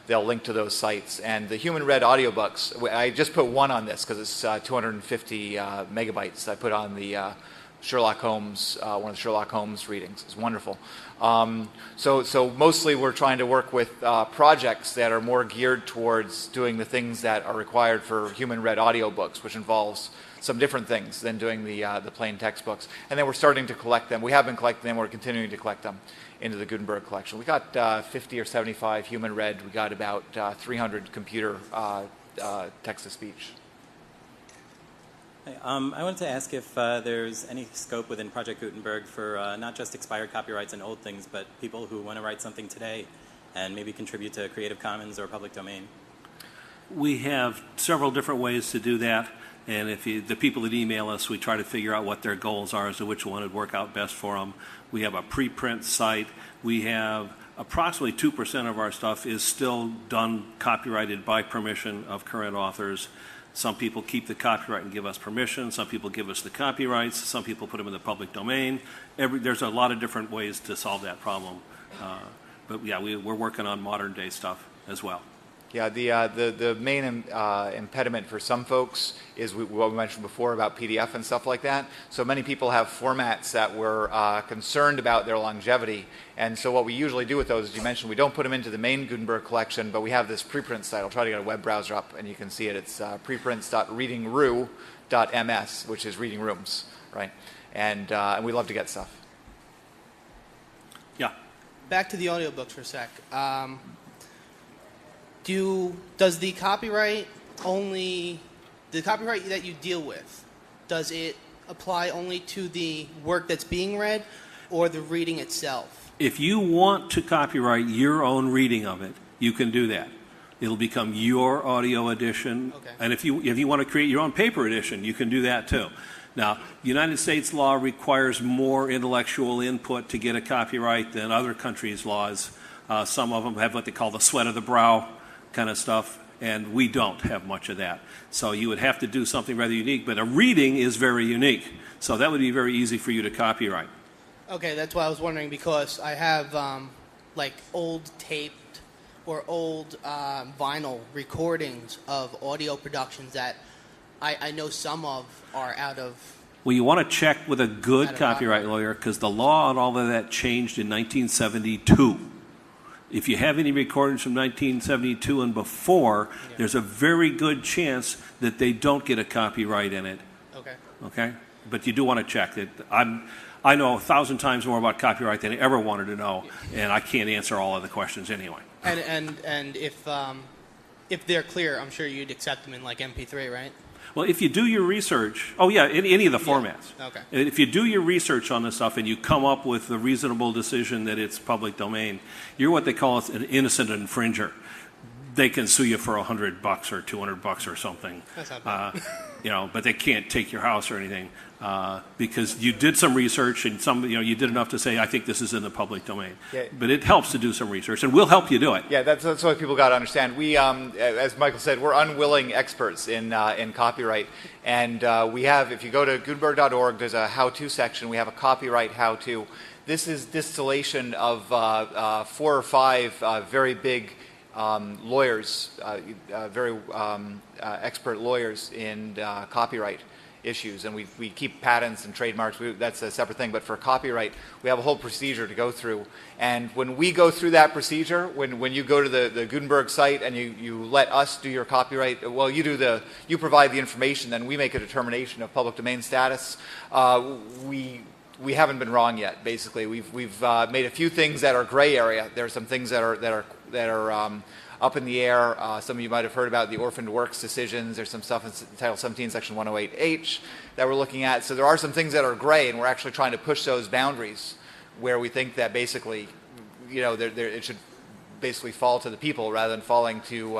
they'll link to those sites. And the human-read audiobooks, I just put one on this because it's 250 megabytes. I put on the Sherlock Holmes, one of the Sherlock Holmes readings. It's wonderful. So mostly we're trying to work with projects that are more geared towards doing the things that are required for human-read audiobooks, which involves some different things than doing the plain textbooks. And then we're starting to collect them. We have been collecting them. We're continuing to collect them into the Gutenberg collection. We got 50 or 75 human-read. We got about 300 computer text-to-speech. Hey, I wanted to ask if there's any scope within Project Gutenberg for not just expired copyrights and old things, but people who want to write something today and maybe contribute to Creative Commons or public domain. We have several different ways to do that. And if the people that email us, we try to figure out what their goals are as to which one would work out best for them. We have a preprint site. We have approximately 2% of our stuff is still done copyrighted by permission of current authors. Some people keep the copyright and give us permission. Some people give us the copyrights. Some people put them in the public domain. There's a lot of different ways to solve that problem. But yeah, we're working on modern day stuff as well. Yeah, the main impediment for some folks is what we mentioned before about PDF and stuff like that. So many people have formats that we're concerned about their longevity. And so what we usually do with those, as you mentioned, we don't put them into the main Gutenberg collection, but we have this preprint site. I'll try to get a web browser up, and you can see it. It's preprints.readingru.ms, which is reading rooms, right? And we love to get stuff. Yeah. Back to the audiobooks for a sec. Does the copyright that you deal with, does it apply only to the work that's being read or the reading itself? If you want to copyright your own reading of it, you can do that. It'll become your audio edition. Okay. And if you want to create your own paper edition, you can do that too. Now, United States law requires more intellectual input to get a copyright than other countries' laws. Some of them have what they call the sweat of the brow kind of stuff, and we don't have much of that. So you would have to do something rather unique, but a reading is very unique. So that would be very easy for you to copyright. Okay, that's why I was wondering, because I have like old taped or old vinyl recordings of audio productions that I know some of are out of... Well, you want to check with a good copyright lawyer, because the law on all of that changed in 1972. If you have any recordings from 1972 and before, there's a very good chance that they don't get a copyright in it. Okay. Okay? But you do want to check it. I know 1,000 times more about copyright than I ever wanted to know, and I can't answer all of the questions anyway. And if they're clear, I'm sure you'd accept them in like MP3, right? Well, if you do your research, in any of the formats. Yeah. Okay. If you do your research on this stuff and you come up with a reasonable decision that it's public domain, you're what they call an innocent infringer. They can sue you for $100 or $200 or something. That's not bad. But they can't take your house or anything because you did some research and you did enough to say, I think this is in the public domain. Yeah. But it helps to do some research, and we'll help you do it. Yeah, that's what people got to understand. We, as Michael said, we're unwilling experts in copyright, and we have. If you go to Gutenberg.org, there's a how-to section. We have a copyright how-to. This is distillation of 4 or 5 very big lawyers, very expert lawyers in copyright issues, and we keep patents and trademarks. That's a separate thing, but for copyright we have a whole procedure to go through, and when we go through that procedure, when you go to the Gutenberg site and you let us do your copyright, well, you provide the information, then we make a determination of public domain status. We haven't been wrong yet. Basically, we've made a few things that are gray area. There are some things that are up in the air. Some of you might have heard about the orphaned works decisions. There's some stuff in Title 17, Section 108H that we're looking at. So there are some things that are gray, and we're actually trying to push those boundaries where we think that basically, it should basically fall to the people rather than falling to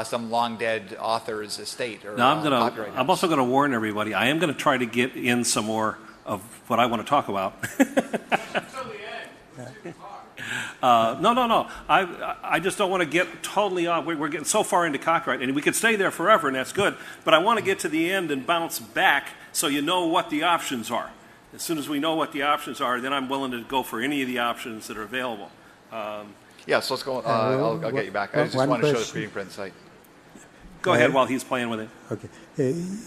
some long dead author's estate or copyright. I'm also going to warn everybody. I am going to try to get in some more of what I want to talk about. No. I just don't want to get totally off. We're getting so far into copyright, and we could stay there forever, and that's good. But I want to get to the end and bounce back so you know what the options are. As soon as we know what the options are, then I'm willing to go for any of the options that are available. So let's go. I'll get you back. I just want to show the preprint site. Go ahead while he's playing with it. Okay.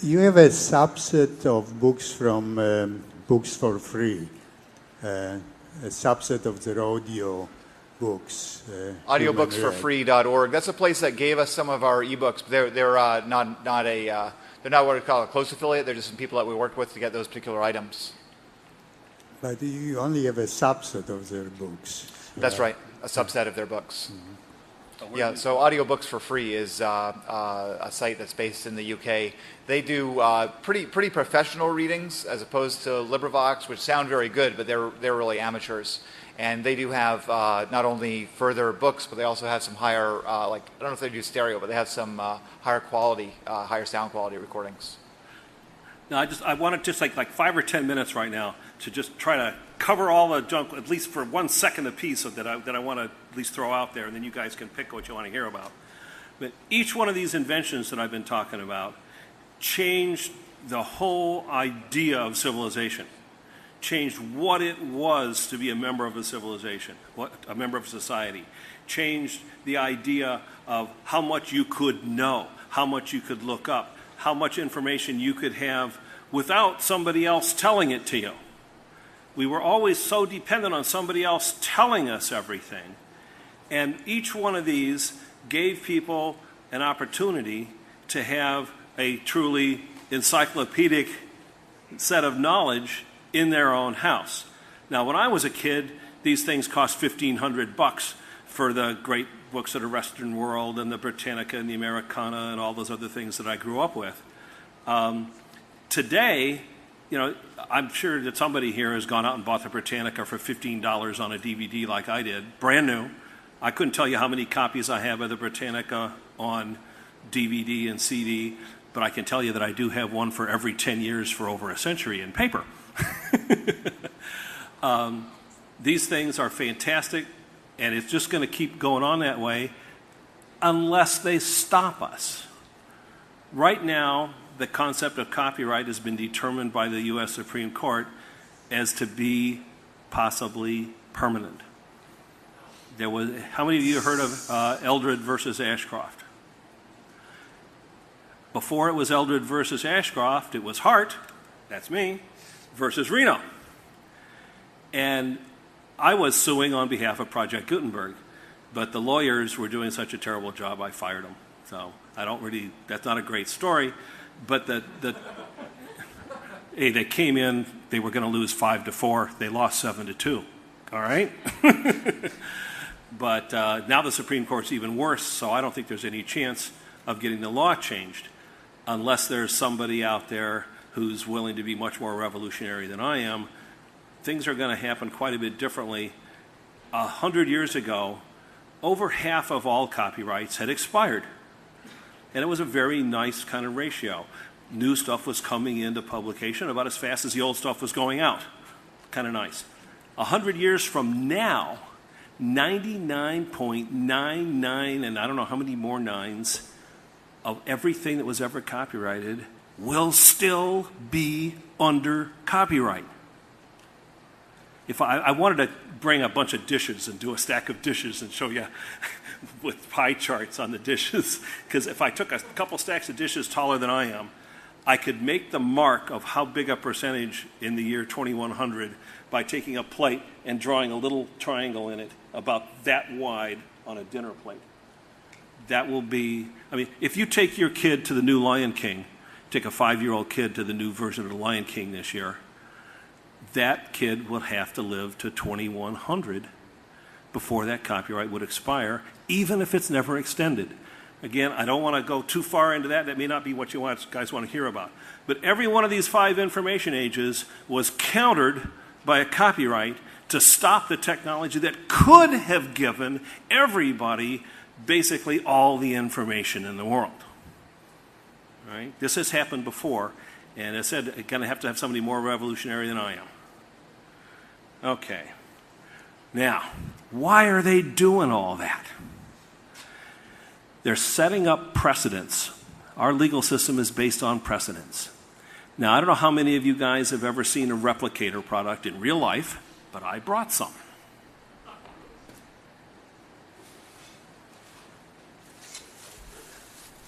You have a subset of books from Books for Free. A subset of their audio books. Audiobooksforfree.org. That's a place that gave us some of our eBooks. They're not what we call a close affiliate. They're just some people that we worked with to get those particular items. But you only have a subset of their books. That's right, a subset of their books. Mm-hmm. So Audiobooks for Free is a site that's based in the UK. They do pretty professional readings as opposed to LibriVox, which sound very good, but they're really amateurs. And they do have not only further books, but they also have some higher, I don't know if they do stereo, but they have some higher quality, higher sound quality recordings. Now, I want to just like 5 or 10 minutes right now to just try to cover all the junk, at least for 1 second apiece, that I want to at least throw out there, and then you guys can pick what you want to hear about. But each one of these inventions that I've been talking about changed the whole idea of civilization, changed what it was to be a member of a civilization, a member of society, changed the idea of how much you could know, how much you could look up, how much information you could have without somebody else telling it to you. We were always so dependent on somebody else telling us everything. And each one of these gave people an opportunity to have a truly encyclopedic set of knowledge in their own house. Now, when I was a kid, these things cost $1,500 for the great books of the Western world and the Britannica and the Americana and all those other things that I grew up with. Today, you know, I'm sure that somebody here has gone out and bought the Britannica for $15 on a DVD like I did, brand new. I couldn't tell you how many copies I have of the Britannica on DVD and CD, but I can tell you that I do have one for every 10 years for over a century in paper. These things are fantastic, and it's just going to keep going on that way unless they stop us. Right now, the concept of copyright has been determined by the U.S. Supreme Court as to be possibly permanent. How many of you heard of Eldred versus Ashcroft? Before it was Eldred versus Ashcroft, it was Hart, that's me, versus Reno. And I was suing on behalf of Project Gutenberg, but the lawyers were doing such a terrible job, I fired them. So that's not a great story, but hey, they came in, they were going to lose 5-4, they lost 7-2, all right? But now the Supreme Court's even worse, so I don't think there's any chance of getting the law changed unless there's somebody out there who's willing to be much more revolutionary than I am. Things are going to happen quite a bit differently. 100 years ago, over half of all copyrights had expired. And it was a very nice kind of ratio. New stuff was coming into publication about as fast as the old stuff was going out. Kind of nice. 100 years from now, 99.99, and I don't know how many more nines, of everything that was ever copyrighted will still be under copyright. If I wanted to bring a bunch of dishes and do a stack of dishes and show you with pie charts on the dishes, because if I took a couple stacks of dishes taller than I am, I could make the mark of how big a percentage in the year 2100 by taking a plate and drawing a little triangle in it about that wide on a dinner plate. That will be, I mean, if you take your kid to the new Lion King, take a 5-year-old kid to the new version of the Lion King this year, that kid will have to live to 2100 before that copyright would expire, even if it's never extended. Again, I don't want to go too far into that. That may not be what you guys want to hear about. But every one of these 5 information ages was countered by a copyright to stop the technology that could have given everybody basically all the information in the world. All right? This has happened before, and as I said, I'm going to have somebody more revolutionary than I am. Okay. Now, why are they doing all that? They're setting up precedents. Our legal system is based on precedents. Now, I don't know how many of you guys have ever seen a replicator product in real life, but I brought some.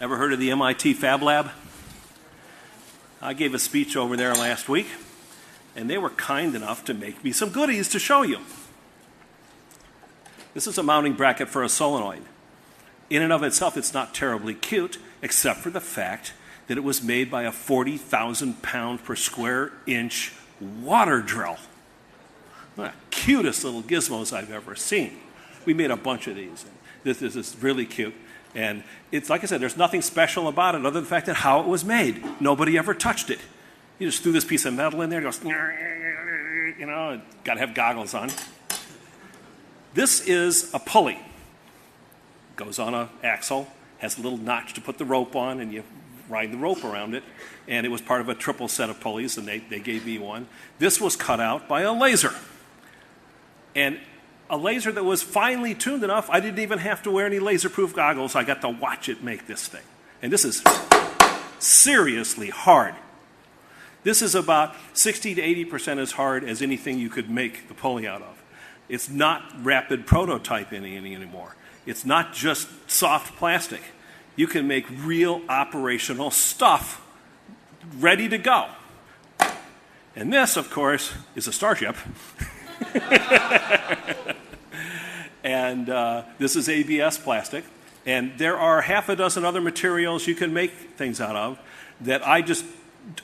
Ever heard of the MIT Fab Lab? I gave a speech over there last week, and they were kind enough to make me some goodies to show you. This is a mounting bracket for a solenoid. In and of itself, it's not terribly cute, except for the fact that it was made by a 40,000 pound per square inch water drill. One of the cutest little gizmos I've ever seen. We made a bunch of these. This is really cute. And it's like I said, there's nothing special about it other than the fact that how it was made. Nobody ever touched it. You just threw this piece of metal in there, it goes, you know, got to have goggles on. This is a pulley. Goes on an axle, has a little notch to put the rope on, and you ride the rope around it. And it was part of a triple set of pulleys, and they gave me one. This was cut out by a laser. And a laser that was finely tuned enough, I didn't even have to wear any laser-proof goggles. I got to watch it make this thing. And this is seriously hard. This is about 60 to 80% as hard as anything you could make the pulley out of. It's not rapid prototyping anymore. It's not just soft plastic. You can make real operational stuff ready to go. And this, of course, is a Starship. And this is ABS plastic. And there are half a dozen other materials you can make things out of that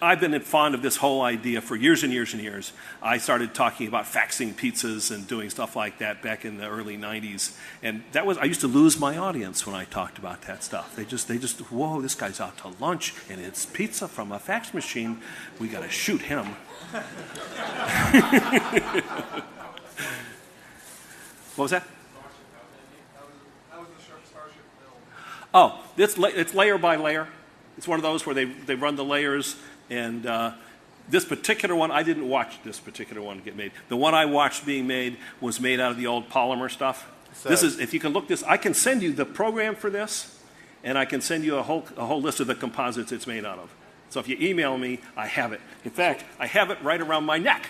I've been fond of this whole idea for years and years and years. I started talking about faxing pizzas and doing stuff like that back in the early 90s. And I used to lose my audience when I talked about that stuff. They just, whoa, this guy's out to lunch and it's pizza from a fax machine. We got to shoot him. What was that? Oh, it's layer by layer. It's one of those where they run the layers, and this particular one, I didn't watch this particular one get made. The one I watched being made was made out of the old polymer stuff. This is, if you can look this, I can send you the program for this, and I can send you a whole list of the composites it's made out of. So if you email me, I have it. In fact, I have it right around my neck.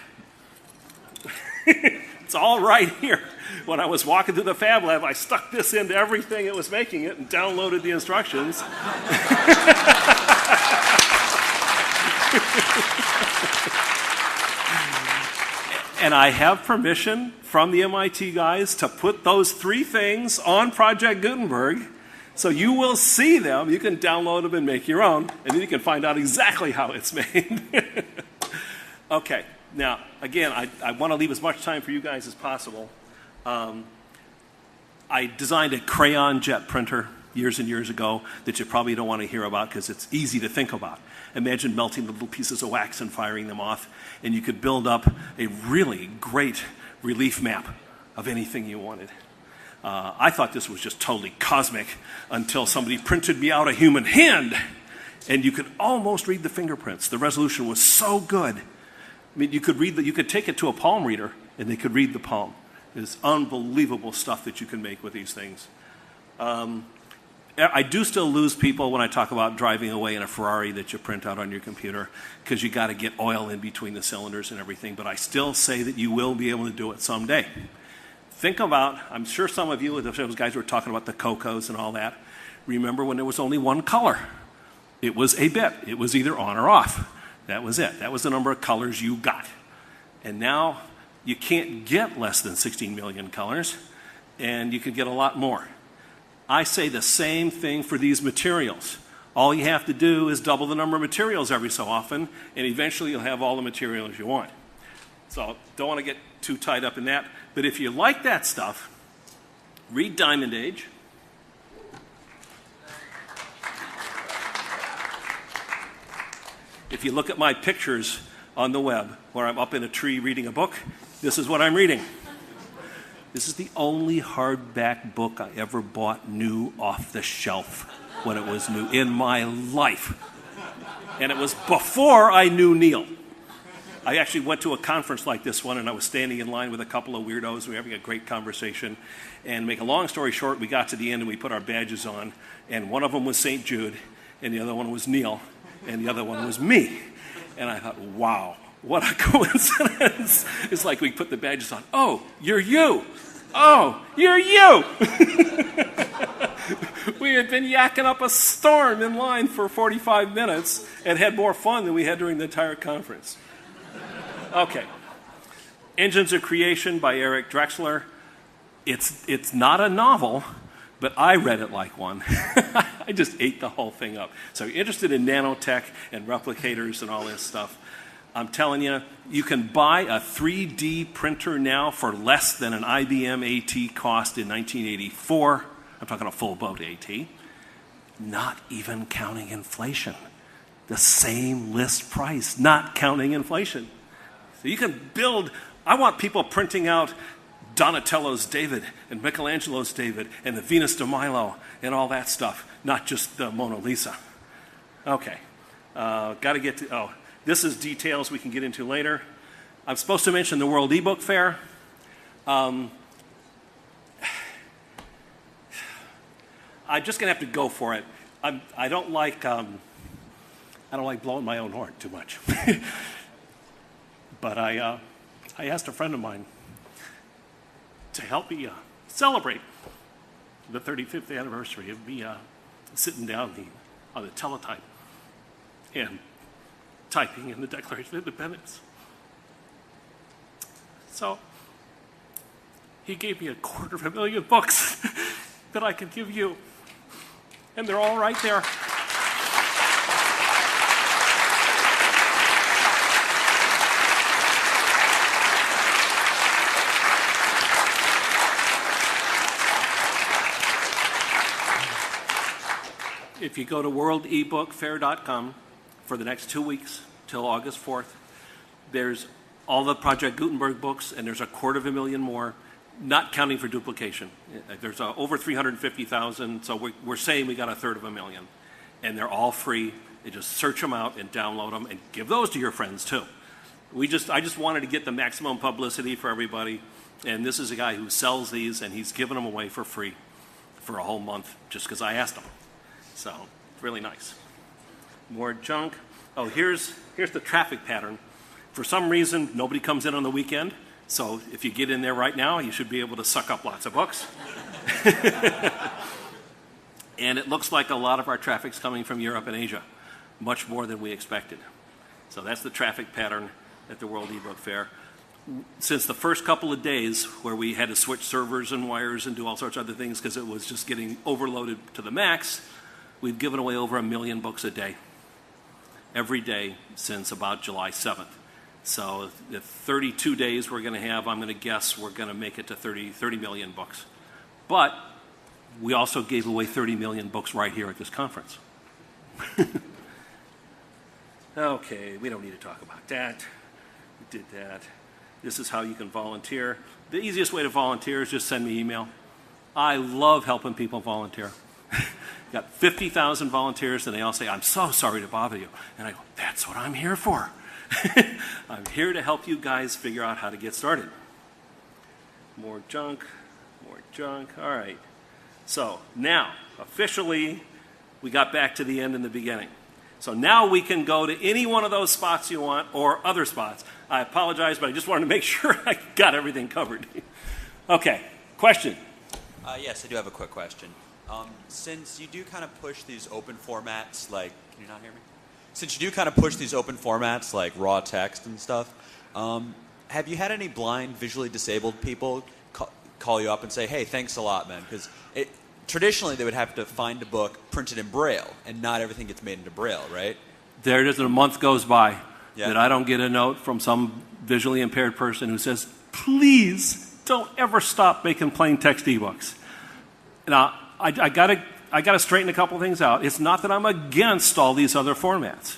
It's all right here. When I was walking through the Fab Lab, I stuck this into everything that was making it and downloaded the instructions. And I have permission from the MIT guys to put those 3 things on Project Gutenberg. So you will see them. You can download them and make your own. And then you can find out exactly how it's made. Okay. Now, again, I want to leave as much time for you guys as possible. I designed a crayon jet printer years and years ago that you probably don't want to hear about because it's easy to think about. Imagine melting the little pieces of wax and firing them off, and you could build up a really great relief map of anything you wanted. I thought this was just totally cosmic until somebody printed me out a human hand, and you could almost read the fingerprints. The resolution was so good. I mean, you could take it to a palm reader, and they could read the palm. It's unbelievable stuff that you can make with these things. I do still lose people when I talk about driving away in a Ferrari that you print out on your computer because you got to get oil in between the cylinders and everything, but I still say that you will be able to do it someday. Think about, I'm sure some of you, those guys were talking about the Cocos and all that, remember when there was only one color. It was a bit. It was either on or off. That was it. That was the number of colors you got. And now you can't get less than 16 million colors, and you can get a lot more. I say the same thing for these materials. All you have to do is double the number of materials every so often, and eventually you'll have all the materials you want. So don't want to get too tied up in that. But if you like that stuff, read Diamond Age. If you look at my pictures on the web where I'm up in a tree reading a book, this is what I'm reading. This is the only hardback book I ever bought new off the shelf when it was new in my life. And it was before I knew Neil. I actually went to a conference like this one, and I was standing in line with a couple of weirdos. We were having a great conversation. And make a long story short, we got to the end and we put our badges on, and one of them was St. Jude, and the other one was Neil, and the other one was me. And I thought, wow, what a coincidence. It's like we put the badges on. Oh, you're you. Oh, you're you. We had been yakking up a storm in line for 45 minutes and had more fun than we had during the entire conference. Okay. Engines of Creation by Eric Drexler. It's not a novel, but I read it like one. I just ate the whole thing up. So you're interested in nanotech and replicators and all this stuff. I'm telling you, you can buy a 3D printer now for less than an IBM AT cost in 1984. I'm talking a full boat AT. Not even counting inflation. The same list price, not counting inflation. So you can build, I want people printing out Donatello's David and Michelangelo's David and the Venus de Milo and all that stuff, not just the Mona Lisa. Okay. Got to get to, this is details we can get into later. I'm supposed to mention the World eBook Fair. I'm just going to have to go for it. I don't like blowing my own horn too much. But I asked a friend of mine to help me celebrate the 35th anniversary of me sitting down on the teletype and typing in the Declaration of Independence. So he gave me 250,000 books that I could give you, and they're all right there. If you go to worldebookfair.com for the next 2 weeks till August 4th, there's all the Project Gutenberg books, and there's 250,000 more, not counting for duplication. There's over 350,000, so we're saying we got 1/3 and they're all free. You just search them out and download them and give those to your friends too. I just wanted to get the maximum publicity for everybody, and this is a guy who sells these, and he's giving them away for free for a whole month just because I asked him. So, really nice. More junk. Oh, here's the traffic pattern. For some reason, nobody comes in on the weekend, so if you get in there right now, you should be able to suck up lots of books. And it looks like a lot of our traffic's coming from Europe and Asia, much more than we expected. So that's the traffic pattern at the World eBook Fair. Since the first couple of days where we had to switch servers and wires and do all sorts of other things because it was just getting overloaded to the max, we've given away over 1 million books a day, every day since about July 7th. So the 32 days we're going to have, I'm going to guess we're going to make it to 30 million books. But we also gave away 30 million books right here at this conference. Okay, we don't need to talk about that. We did that. This is how you can volunteer. The easiest way to volunteer is just send me email. I love helping people volunteer. Got 50,000 volunteers, and they all say, I'm so sorry to bother you. And I go, that's what I'm here for. I'm here to help you guys figure out how to get started. More junk, more junk. All right. So now, officially, we got back to the end and the beginning. So now we can go to any one of those spots you want or other spots. I apologize, but I just wanted to make sure I got everything covered. Okay, question? Yes, I do have a quick question. Since you do kind of push these open formats, like, can you not hear me? Since you do kind of push these open formats like raw text and stuff, have you had any blind, visually disabled people call you up and say, hey, thanks a lot, man? Because traditionally they would have to find a book printed in Braille, and not everything gets made into Braille, right? There isn't a month goes by that I don't get a note from some visually impaired person who says, please don't ever stop making plain text ebooks. Now, I gotta straighten a couple things out. It's not that I'm against all these other formats.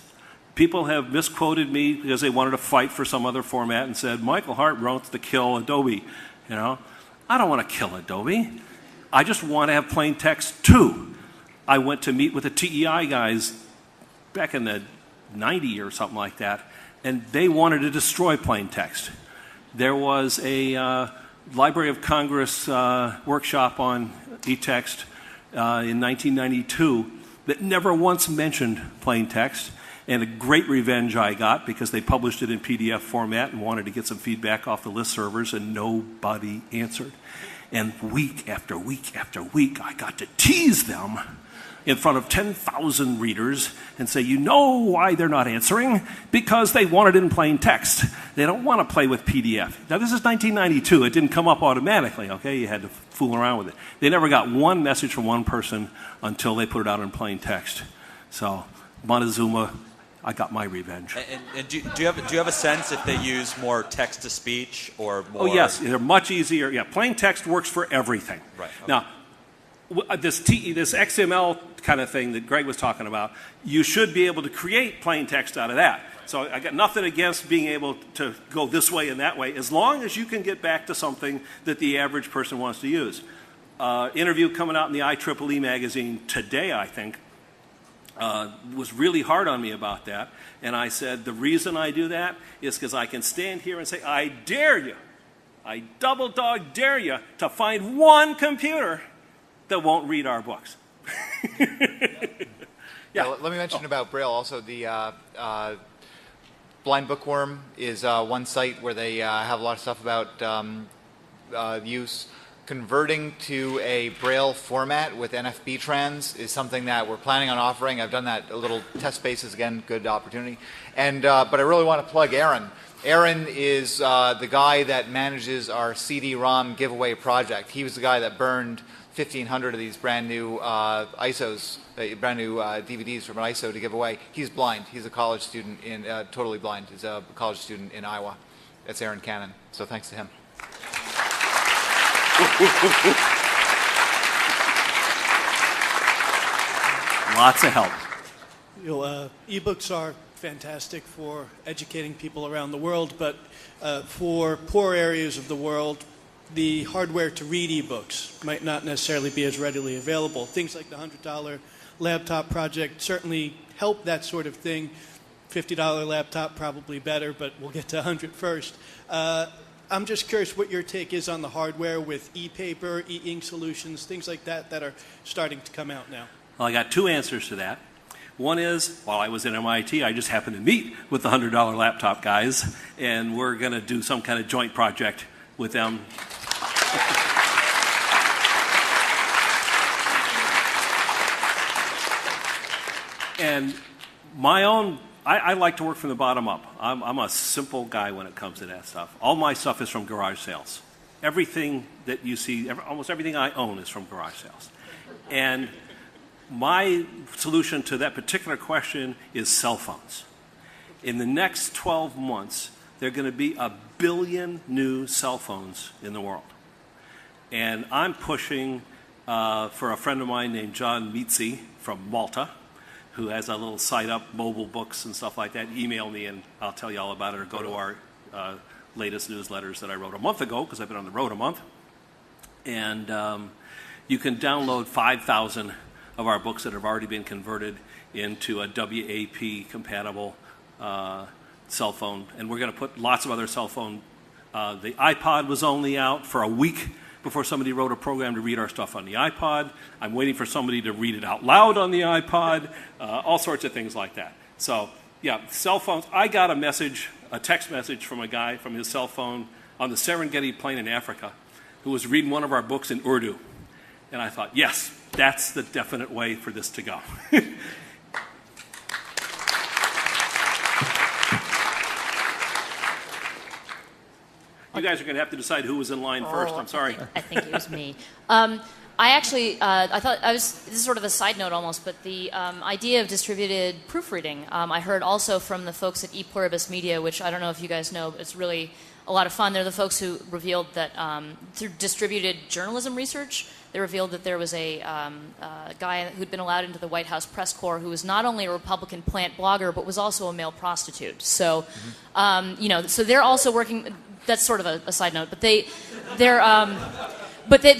People have misquoted me because they wanted to fight for some other format and said, Michael Hart wrote to kill Adobe. You know, I don't want to kill Adobe. I just want to have plain text too. I went to meet with the TEI guys back in the 90s or something like that, and they wanted to destroy plain text. There was a Library of Congress workshop on e-text in 1992 that never once mentioned plain text, and a great revenge I got because they published it in PDF format and wanted to get some feedback off the list servers, and nobody answered. And week after week after week, I got to tease them in front of 10,000 readers and say, you know why they're not answering? Because they want it in plain text. They don't want to play with PDF. Now, this is 1992. It didn't come up automatically, okay? You had to fool around with it. They never got one message from one person until they put it out in plain text. So, Montezuma, I got my revenge. And do you have a sense if they use more text-to-speech or more... Oh, yes. They're much easier. Yeah, plain text works for everything. Right. Okay. Now, this XML kind of thing that Greg was talking about, you should be able to create plain text out of that. So I got nothing against being able to go this way and that way, as long as you can get back to something that the average person wants to use. Interview coming out in the IEEE magazine today, I think, was really hard on me about that. And I said, the reason I do that is because I can stand here and say, I dare you, I double dog dare you to find one computer that won't read our books. Yeah, let me mention about Braille also. The Blind Bookworm is one site where they have a lot of stuff about use. Converting to a Braille format with NFB trans is something that we're planning on offering. I've done that a little test basis, again, good opportunity. And but I really want to plug Aaron. Aaron is the guy that manages our CD-ROM giveaway project. He was the guy that burned 1,500 of these brand new ISOs, brand new DVDs from an ISO to give away. He's blind. He's a college student in totally blind. He's a college student in Iowa. That's Aaron Cannon. So thanks to him. Lots of help. eBooks are fantastic for educating people around the world, but for poor areas of the world, the hardware to read eBooks might not necessarily be as readily available. Things like the $100 laptop project certainly help that sort of thing. $50 laptop probably better, but we'll get to 100 first. I'm just curious what your take is on the hardware with e-paper, e-ink solutions, things like that that are starting to come out now. Well, I got two answers to that. One is, while I was at MIT, I just happened to meet with the $100 laptop guys, and we're going to do some kind of joint project with them. And my own, I like to work from the bottom up. I'm a simple guy when it comes to that stuff. All my stuff is from garage sales. Everything that you see, almost everything I own is from garage sales. And my solution to that particular question is cell phones. In the next 12 months, there are going to be 1 billion new cell phones in the world. And I'm pushing for a friend of mine named John Mitzi from Malta, who has a little site up, mobile books and stuff like that. Email me and I'll tell you all about it, or go to our latest newsletters that I wrote a month ago, because I've been on the road a month. And you can download 5,000 of our books that have already been converted into a WAP-compatible cell phone. And we're going to put lots of other cell phone. The iPod was only out for a week before somebody wrote a program to read our stuff on the iPod. I'm waiting for somebody to read it out loud on the iPod, all sorts of things like that. So, yeah, cell phones. I got a text message from a guy from his cell phone on the Serengeti Plain in Africa who was reading one of our books in Urdu. And I thought, yes, that's the definite way for this to go. You guys are going to have to decide who was in line first. I'm sorry. I think it was me. I actually, I thought, this is sort of a side note almost, but the idea of distributed proofreading, I heard also from the folks at ePluribus Media, which I don't know if you guys know, but it's really a lot of fun. They're the folks who revealed that through distributed journalism research, they revealed that there was a guy who'd been allowed into the White House press corps who was not only a Republican plant blogger, but was also a male prostitute. So, so they're also working. That's sort of a side note, but they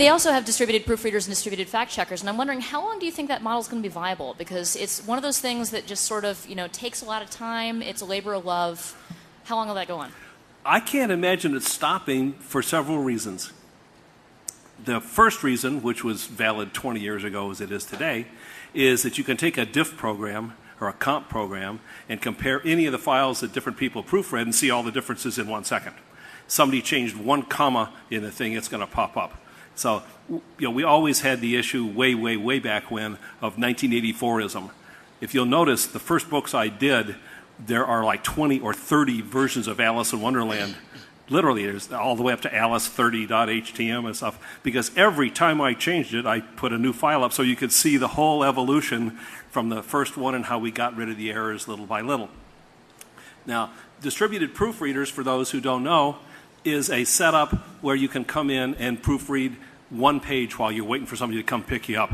also have distributed proofreaders and distributed fact checkers. And I'm wondering, how long do you think that model is going to be viable? Because it's one of those things that just sort of takes a lot of time. It's a labor of love. How long will that go on? I can't imagine it stopping for several reasons. The first reason, which was valid 20 years ago as it is today, is that you can take a diff program or a comp program and compare any of the files that different people proofread and see all the differences in 1 second. Somebody changed one comma in the thing, it's going to pop up. So, we always had the issue way back when of 1984ism. If you'll notice, the first books I did, there are like 20 or 30 versions of Alice in Wonderland. Literally, there's all the way up to alice30.htm and stuff, because every time I changed it, I put a new file up so you could see the whole evolution from the first one and how we got rid of the errors little by little. Now, distributed proofreaders, for those who don't know, is a setup where you can come in and proofread one page while you're waiting for somebody to come pick you up.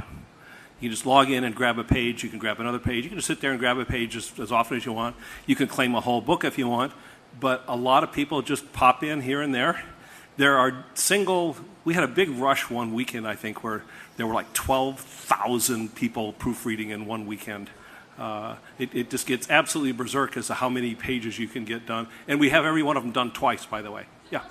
You can just log in and grab a page. You can grab another page. You can just sit there and grab a page as often as you want. You can claim a whole book if you want. But a lot of people just pop in here and there. There are we had a big rush one weekend, I think, where there were like 12,000 people proofreading in one weekend It just gets absolutely berserk as to how many pages you can get done. And we have every one of them done twice, by the way. Yeah.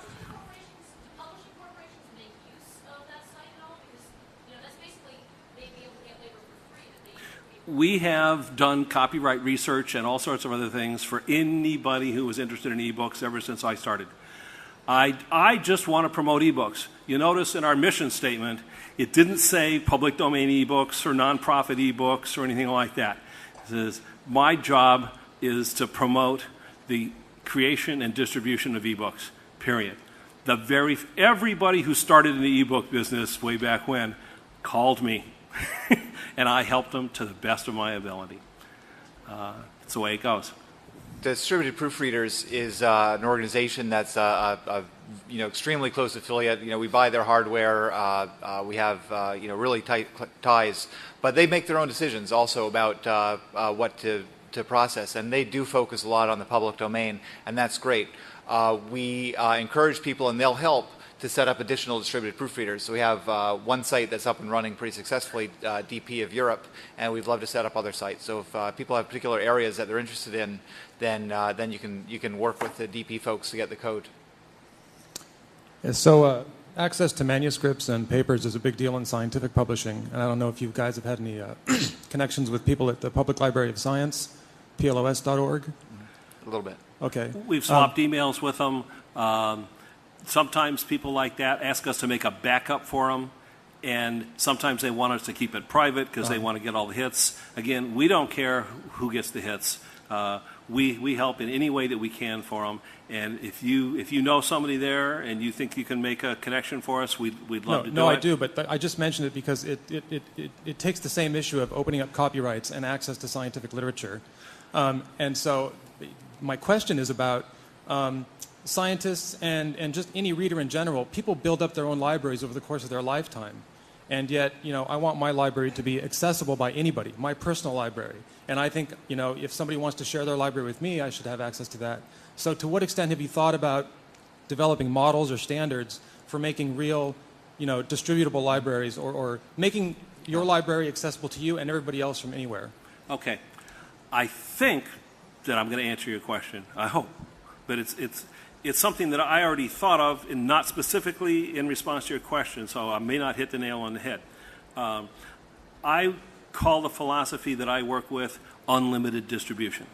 We have done copyright research and all sorts of other things for anybody who was interested in ebooks ever since I started. I just want to promote ebooks. You notice in our mission statement, it didn't say public domain ebooks or nonprofit ebooks or anything like that. It says, my job is to promote the creation and distribution of ebooks, period. Everybody who started in the ebook business way back when called me, and I helped them to the best of my ability. That's the way it goes. Distributed Proofreaders is an organization that's extremely close affiliate. We buy their hardware. We have really tight ties, but they make their own decisions also about what to process, and they do focus a lot on the public domain, and that's great. We encourage people, and they'll help to set up additional distributed proofreaders. So we have one site that's up and running pretty successfully, DP of Europe, and we'd love to set up other sites. So if people have particular areas that they're interested in, then you can work with the DP folks to get the code. Yeah, so access to manuscripts and papers is a big deal in scientific publishing, and I don't know if you guys have had any connections with people at the Public Library of Science, plos.org? A little bit. Okay. We've swapped emails with them. Sometimes people like that ask us to make a backup for them, and sometimes they want us to keep it private because they want to get all the hits. Again, we don't care who gets the hits. We help in any way that we can for them, and if you know somebody there and you think you can make a connection for us, we'd love to do it. No, I do, but I just mentioned it because it takes the same issue of opening up copyrights and access to scientific literature. And so my question is about scientists and just any reader in general. People build up their own libraries over the course of their lifetime. And yet, I want my library to be accessible by anybody, my personal library. And I think, if somebody wants to share their library with me, I should have access to that. So to what extent have you thought about developing models or standards for making real, distributable libraries or making your library accessible to you and everybody else from anywhere? Okay. I think that I'm going to answer your question. I hope. But it's something that I already thought of, and not specifically in response to your question, so I may not hit the nail on the head. I call the philosophy that I work with unlimited distribution.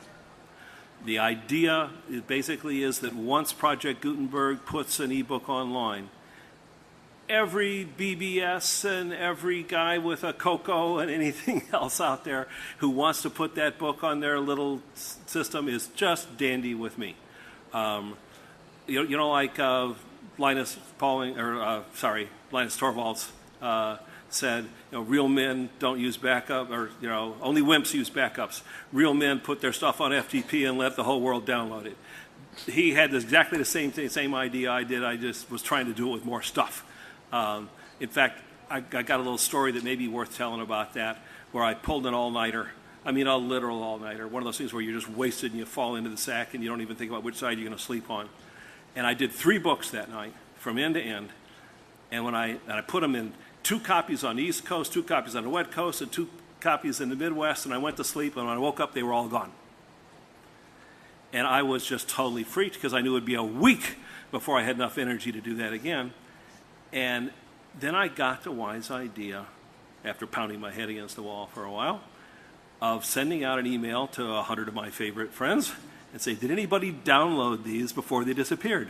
The idea basically is that once Project Gutenberg puts an ebook online, every BBS and every guy with a Coco and anything else out there who wants to put that book on their little system is just dandy with me. Like Linus Torvalds said, real men don't use backup, or only wimps use backups. Real men put their stuff on FTP and let the whole world download it. He had exactly the same idea I did. I just was trying to do it with more stuff. In fact, I got a little story that may be worth telling about that, where I pulled an all-nighter. I mean, a literal all-nighter. One of those things where you're just wasted and you fall into the sack and you don't even think about which side you're going to sleep on. And I did 3 books that night, from end to end. And I put them in 2 copies on the East Coast, 2 copies on the West Coast, and 2 copies in the Midwest. And I went to sleep, and when I woke up, they were all gone. And I was just totally freaked because I knew it would be a week before I had enough energy to do that again. And then I got the wise idea, after pounding my head against the wall for a while, of sending out an email to 100 of my favorite friends and say, did anybody download these before they disappeared?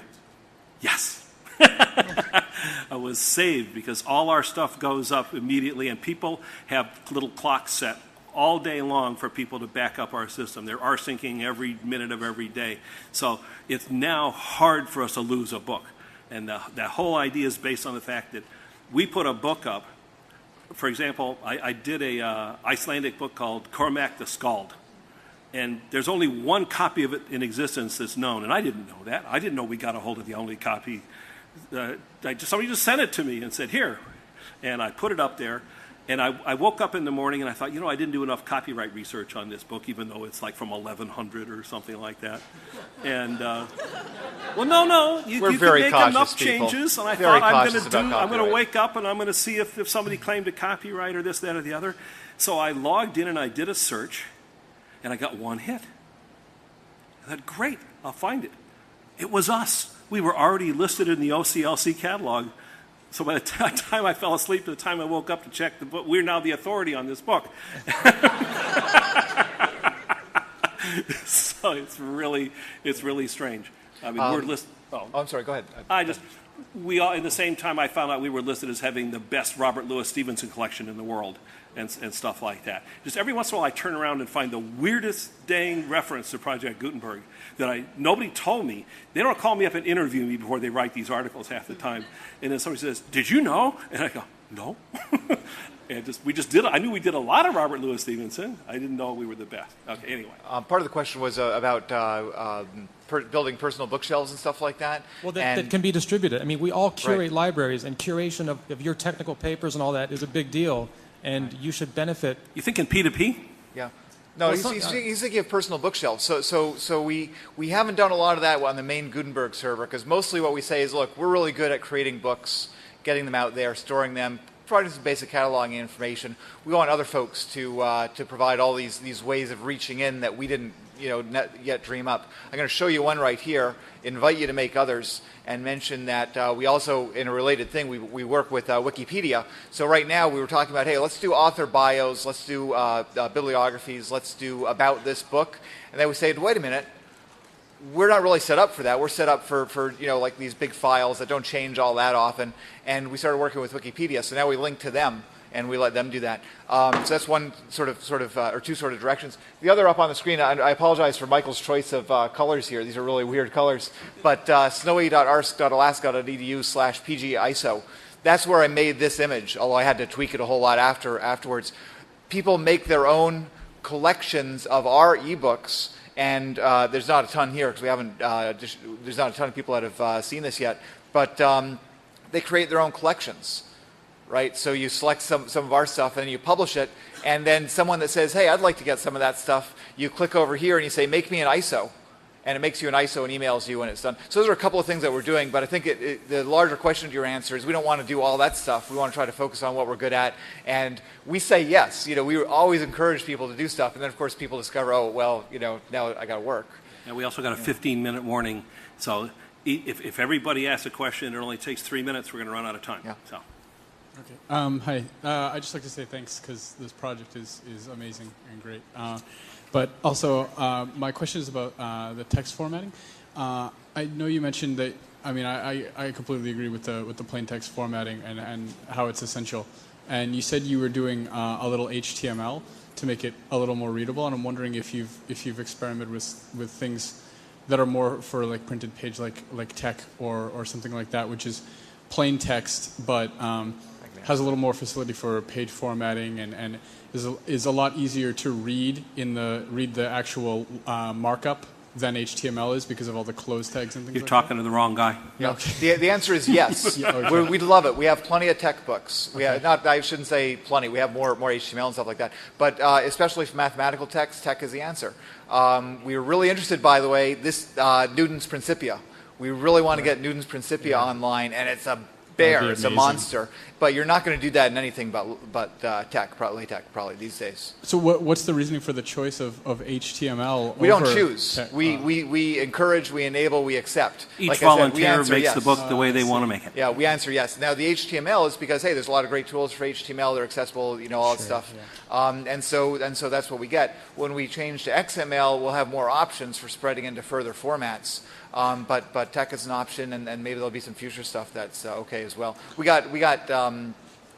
Yes. I was saved because all our stuff goes up immediately, and people have little clocks set all day long for people to back up our system. They're rsyncing every minute of every day. So it's now hard for us to lose a book. And that whole idea is based on the fact that we put a book up. For example, I did a Icelandic book called Cormac the Skald. And there's only 1 copy of it in existence that's known. And I didn't know that. I didn't know we got a hold of the only copy. Somebody just sent it to me and said, here. And I put it up there. And I woke up in the morning and I thought, I didn't do enough copyright research on this book, even though it's like from 1100 or something like that. And, well, no, you can make enough changes. And I thought, I'm going to wake up and I'm going to see if somebody claimed a copyright or this, that, or the other. So I logged in and I did a search. and I got one hit. I thought, great, I'll find it. It was us. We were already listed in the OCLC catalog. So by the time I fell asleep to the time I woke up to check the book, we're now the authority on this book. So it's really strange. I mean, we're listed. Oh, I'm sorry. Go ahead. We all, in the same time, I found out we were listed as having the best Robert Louis Stevenson collection in the world, and stuff like that. Just every once in a while, I turn around and find the weirdest dang reference to Project Gutenberg that nobody told me. They don't call me up and interview me before they write these articles half the time, and then somebody says, "Did you know?" And I go, "No." And we just did. I knew we did a lot of Robert Louis Stevenson. I didn't know we were the best. Okay, anyway. Part of the question was about building personal bookshelves and stuff like that. Well, that can be distributed. I mean, we all curate libraries, and curation of your technical papers and all that is a big deal, and you should benefit. You thinking P2P? Yeah. No, he's thinking of personal bookshelves. So we haven't done a lot of that on the main Gutenberg server, because mostly what we say is, look, we're really good at creating books, getting them out there, storing them, providing some basic cataloging information. We want other folks to provide all these ways of reaching in that we didn't yet dream up. I'm going to show you one right here, invite you to make others, and mention that we also, in a related thing, we work with Wikipedia. So right now we were talking about, hey, let's do author bios, let's do bibliographies, let's do about this book. And then we say, wait a minute, we're not really set up for that. We're set up for like these big files that don't change all that often. And we started working with Wikipedia, so now we link to them and we let them do that. So that's one or two sort of directions. The other up on the screen, I apologize for Michael's choice of colors here. These are really weird colors. But snowy.arsk.alaska.edu/PGISO. That's where I made this image, although I had to tweak it a whole lot afterwards. People make their own collections of our ebooks. And there's not a ton here because we haven't. There's not a ton of people that have seen this yet. But they create their own collections, right? So you select some of our stuff and then you publish it. And then someone that says, "Hey, I'd like to get some of that stuff," you click over here and you say, "Make me an ISO," and it makes you an ISO and emails you when it's done. So those are a couple of things that we're doing. But I think the larger question to your answer is we don't want to do all that stuff. We want to try to focus on what we're good at. And we say yes. We always encourage people to do stuff. And then, of course, people discover, oh, well, now I got to work. And we also got a 15-minute warning. So if everybody asks a question, it only takes 3 minutes, we're going to run out of time. Yeah. So. Okay. Hi. I'd just like to say thanks because this project is amazing and great. But also, my question is about the text formatting. I know you mentioned that. I mean, I completely agree with the plain text formatting and how it's essential. And you said you were doing a little HTML to make it a little more readable. And I'm wondering if you've experimented with things that are more for like printed page, like tech or something like that, which is plain text but has a little more facility for page formatting and is a lot easier to read the actual markup than HTML is because of all the closed tags and things. You're talking to the wrong guy. Yeah. The answer is yes. Yeah, okay. We'd love it. We have plenty of tech books. We have, I shouldn't say plenty. We have more HTML and stuff like that. But especially for mathematical text, tech is the answer. We were really interested, by the way, this Newton's Principia. We really want to get Newton's Principia online, and it's a bear. It's a monster. But you're not going to do that in anything but tech, probably these days. So what's the reasoning for the choice of HTML? We don't choose. We encourage, we enable, we accept. Each volunteer makes the book the way they want to make it. Yeah, we answer yes. Now the HTML is because, hey, there's a lot of great tools for HTML. They're accessible, all that stuff. Yeah. And so that's what we get. When we change to XML, we'll have more options for spreading into further formats. But tech is an option, and maybe there'll be some future stuff that's okay as well. We got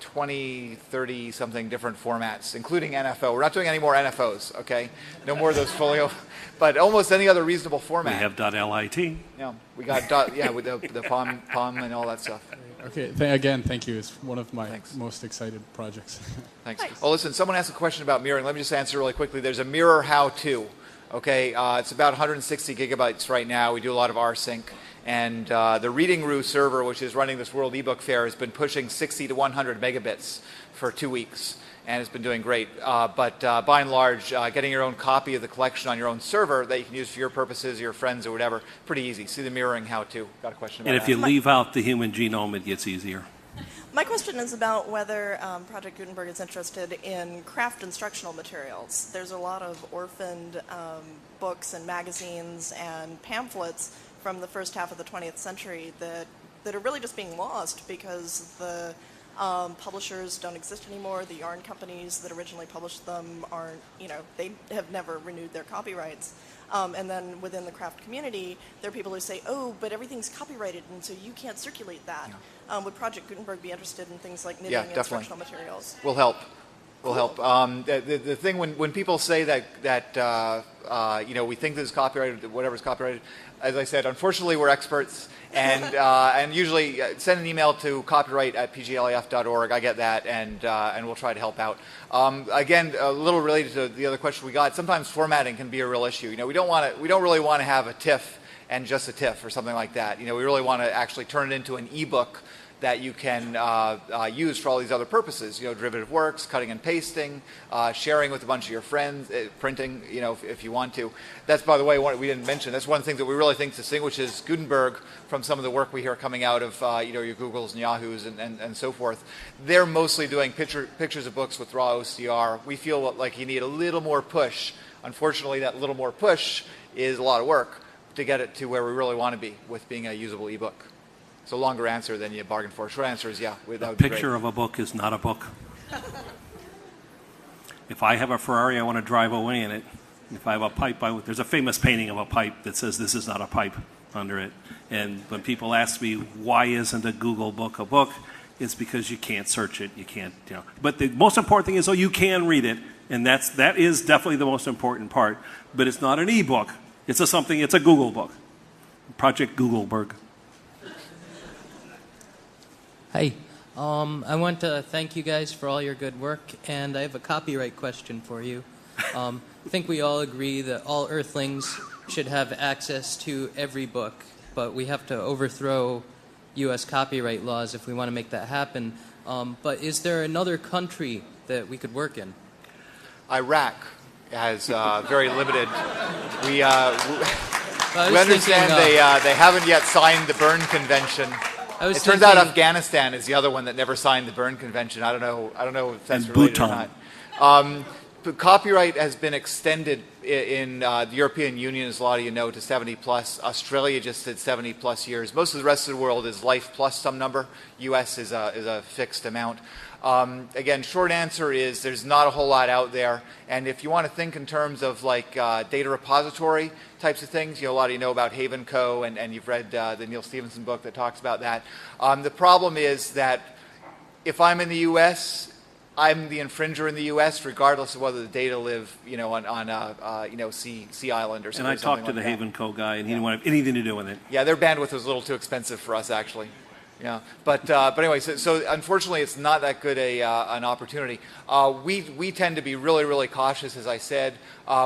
20, 30 something different formats, including NFO. We're not doing any more NFOs, okay? No more of those folio, but almost any other reasonable format. We have .lit. Yeah, we got with the POM and all that stuff. Okay, again, thank you. It's one of my most excited projects. Thanks. Well, listen, someone asked a question about mirroring. Let me just answer really quickly. There's a mirror how-to. Okay, it's about 160 gigabytes right now. We do a lot of rsync. And the Reading Roo server, which is running this World eBook Fair, has been pushing 60 to 100 megabits for 2 weeks. And it's been doing great. But by and large, getting your own copy of the collection on your own server that you can use for your purposes, your friends or whatever, pretty easy. See the mirroring how-to. Got a question about that? And if you leave out the human genome, it gets easier. My question is about whether Project Gutenberg is interested in craft instructional materials. There's a lot of orphaned books and magazines and pamphlets from the first half of the 20th century that are really just being lost because the publishers don't exist anymore. The yarn companies that originally published them aren't, they have never renewed their copyrights. And then within the craft community, there are people who say, oh, but everything's copyrighted, and so you can't circulate that. Yeah. Would Project Gutenberg be interested in things like knitting and instructional materials? We'll help. We'll help. The thing when people say that we think this is copyrighted, whatever's copyrighted, as I said, unfortunately we're experts, and usually send an email to copyright@pglaf.org. I get that, and we'll try to help out. Again, a little related to the other question we got. Sometimes formatting can be a real issue. We don't really want to have a TIFF and just a TIFF or something like that. We really want to actually turn it into an ebook that you can use for all these other purposes, derivative works, cutting and pasting, sharing with a bunch of your friends, printing, if you want to. That's, by the way, we didn't mention. That's one thing that we really think distinguishes Gutenberg from some of the work we hear coming out of, your Googles and Yahoos and so forth. They're mostly doing pictures of books with raw OCR. We feel like you need a little more push. Unfortunately, that little more push is a lot of work to get it to where we really want to be with being a usable ebook. So longer answer than you bargained for. Short answer is yeah. That would be great. A picture of a book is not a book. If I have a Ferrari, I want to drive away in it. If I have a pipe, there's a famous painting of a pipe that says this is not a pipe under it. And when people ask me why isn't a Google book a book, it's because you can't search it. You can't, But the most important thing is you can read it, and that is definitely the most important part. But it's not an e-book. It's a Google book. Project Gutenberg. Hi. I want to thank you guys for all your good work, and I have a copyright question for you. I think we all agree that all Earthlings should have access to every book, but we have to overthrow U.S. copyright laws if we want to make that happen. But is there another country that we could work in? Iraq has very limited. We understand they haven't yet signed the Berne Convention. It turns out Afghanistan is the other one that never signed the Berne Convention. I don't know if that's related or not. But copyright has been extended in the European Union, as a lot of you know, to 70 plus. Australia just did 70 plus years. Most of the rest of the world is life plus some number. U.S. is a fixed amount. Again, short answer is there's not a whole lot out there. And if you want to think in terms of like data repository types of things, a lot of you know about Haven Co. and you've read the Neil Stephenson book that talks about that. The problem is that if I'm in the U.S., I'm the infringer in the U.S. regardless of whether the data live, on Sea Island or something. And I talked to the Haven Co. guy, and he didn't want to have anything to do with it. Yeah, their bandwidth was a little too expensive for us, actually. Yeah, but anyway, so unfortunately, it's not that good an opportunity. We tend to be really, really cautious, as I said.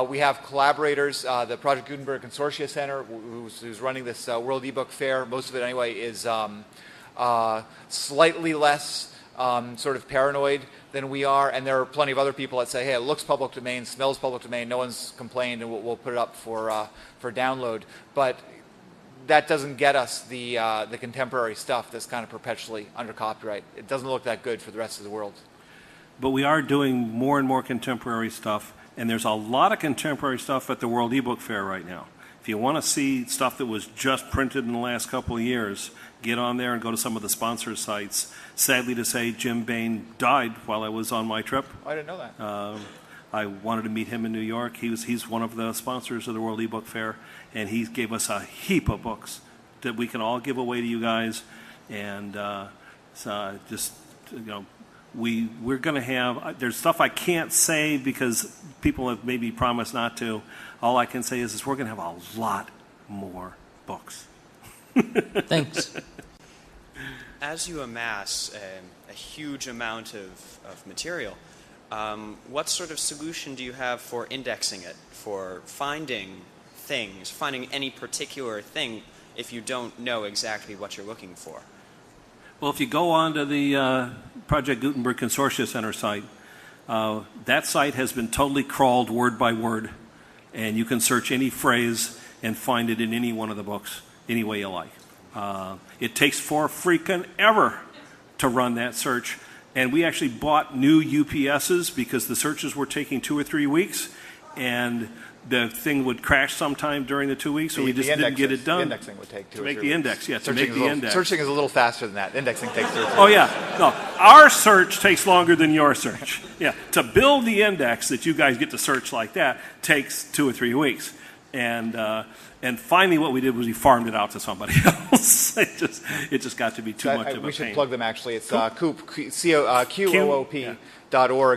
We have collaborators. The Project Gutenberg Consortia Center, who's running this World eBook Fair. Most of it, anyway, is slightly less sort of paranoid than we are, and there are plenty of other people that say, hey, it looks public domain, smells public domain, no one's complained, and we'll put it up for download. But that doesn't get us the contemporary stuff that's kind of perpetually under copyright. It doesn't look that good for the rest of the world. But we are doing more and more contemporary stuff, and there's a lot of contemporary stuff at the World eBook Fair right now. If you want to see stuff that was just printed in the last couple of years, get on there and go to some of the sponsor sites. Sadly to say, Jim Bain died while I was on my trip. I didn't know that. I wanted to meet him in New York. He's one of the sponsors of the World eBook Fair, and he gave us a heap of books that we can all give away to you guys. And we're going to have, there's stuff I can't say because people have maybe promised not to. All I can say is we're going to have a lot more books. Thanks. As you amass a huge amount of material, what sort of solution do you have for indexing it, for finding things, finding any particular thing if you don't know exactly what you're looking for? Well, if you go on to the Project Gutenberg Consortia Center site, that site has been totally crawled word by word, and you can search any phrase and find it in any one of the books any way you like. It takes for freaking ever to run that search. And we actually bought new UPSs because the searches were taking 2 or 3 weeks, and the thing would crash sometime during the 2 weeks, so we just didn't get it done. The indexing would take 2 or 3 weeks. To make the index, yeah, to make the index. Searching is a little faster than that. Indexing takes 2 or 3 Oh, yeah. No, our search takes longer than your search. Yeah, to build the index that you guys get to search like that takes 2 or 3 weeks. And finally what we did was we farmed it out to somebody else. It just got to be too much of a pain. We should plug them, actually. It's Coop, QOOP.org,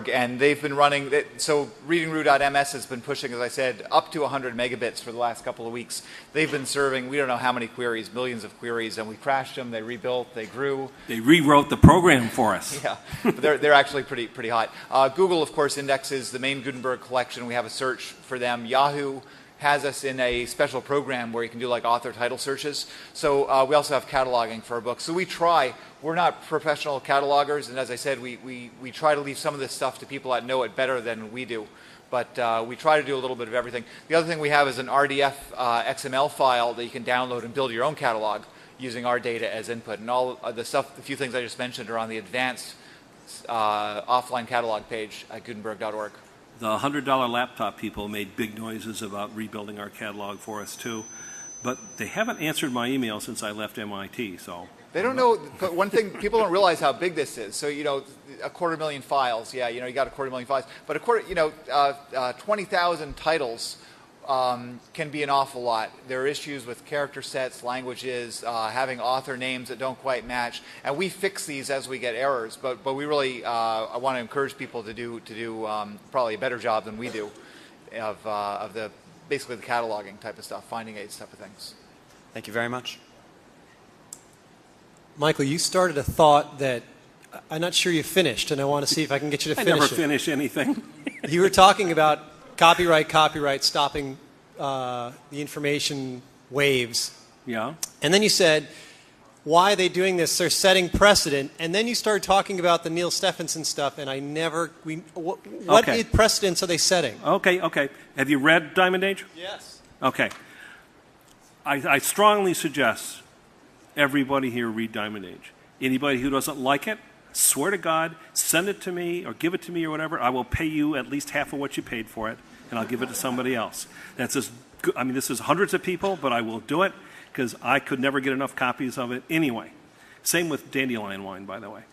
and they've been running, so readingroo.ms has been pushing, as I said, up to 100 megabits for the last couple of weeks. They've been serving, we don't know how many queries, millions of queries, and we crashed them, they rebuilt, they grew. They rewrote the program for us. Yeah, but they're actually pretty hot. Google, of course, indexes the main Gutenberg collection. We have a search for them. Yahoo has us in a special program where you can do like author title searches. So we also have cataloging for our books. So we try. We're not professional catalogers, and as I said, we try to leave some of this stuff to people that know it better than we do. But we try to do a little bit of everything. The other thing we have is an RDF XML file that you can download and build your own catalog using our data as input. And all the stuff, the few things I just mentioned, are on the advanced offline catalog page at Gutenberg.org. The $100 laptop people made big noises about rebuilding our catalog for us too, but they haven't answered my email since I left MIT. So they don't know. But one thing, people don't realize how big this is. So 250,000 files. Yeah, you got 250,000 files, but 20,000 titles can be an awful lot. There are issues with character sets, languages, having author names that don't quite match, and we fix these as we get errors. But we really I want to encourage people to do probably a better job than we do of basically the cataloging type of stuff, finding aids type of things. Thank you very much. Michael, you started a thought that I'm not sure you finished, and I want to see if I can get you to finish it. I never finish anything. You were talking about copyright stopping the information waves. Yeah. And then you said, why are they doing this? They're setting precedent. And then you started talking about the Neil Stephenson stuff, and what precedents are they setting? Okay. Have you read Diamond Age? Yes. Okay. I strongly suggest everybody here read Diamond Age. Anybody who doesn't like it, swear to God, send it to me or give it to me or whatever. I will pay you at least half of what you paid for it, and I'll give it to somebody else. This is hundreds of people, but I will do it because I could never get enough copies of it anyway. Same with Dandelion Wine, by the way.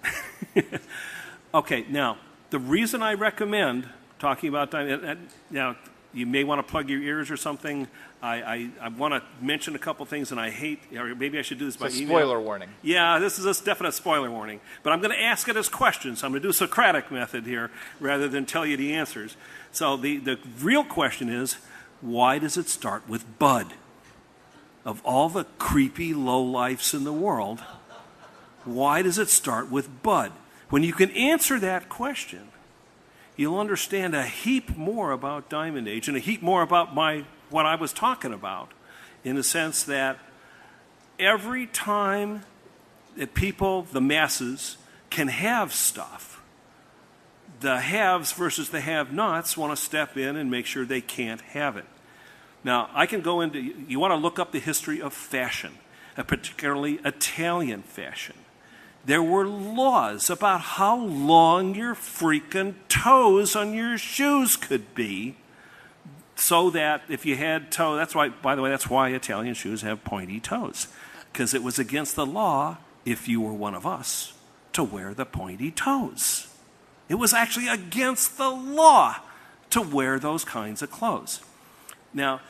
Okay, now, the reason I recommend talking about Diamond, now, you may want to plug your ears or something. I want to mention a couple things, and I hate, or maybe I should do this by email. Spoiler warning. Yeah, this is a definite spoiler warning. But I'm going to ask it as questions. I'm going to do Socratic method here rather than tell you the answers. So the real question is, why does it start with Bud? Of all the creepy lowlifes in the world, why does it start with Bud? When you can answer that question, you'll understand a heap more about Diamond Age and a heap more about what I was talking about, in the sense that every time that people, the masses, can have stuff, the haves versus the have-nots want to step in and make sure they can't have it. Now, I can go into, you want to look up the history of fashion, particularly Italian fashion. There were laws about how long your freaking toes on your shoes could be, so that if you had toe, that's why, by the way, that's why Italian shoes have pointy toes, because it was against the law, if you were one of us, to wear the pointy toes. It was actually against the law to wear those kinds of clothes. Now,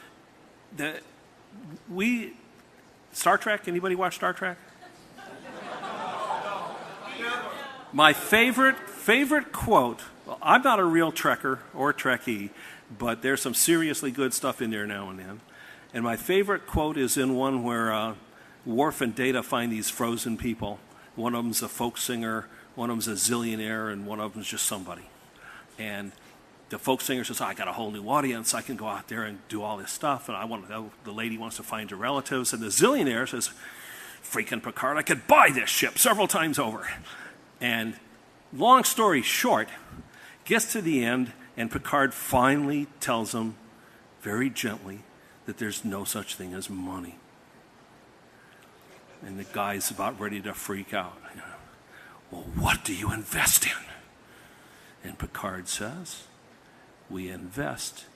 Star Trek, anybody watch Star Trek? My favorite quote, well, I'm not a real Trekker or Trekkie, but there's some seriously good stuff in there now and then. And my favorite quote is in one where Worf and Data find these frozen people. One of them's a folk singer, one of them's a zillionaire, and one of them's just somebody. And the folk singer says, I got a whole new audience. I can go out there and do all this stuff. And I want to know, the lady wants to find her relatives. And the zillionaire says, freaking Picard, I could buy this ship several times over. And long story short, gets to the end, and Picard finally tells him very gently that there's no such thing as money. And the guy's about ready to freak out. Well, what do you invest in? And Picard says, we invest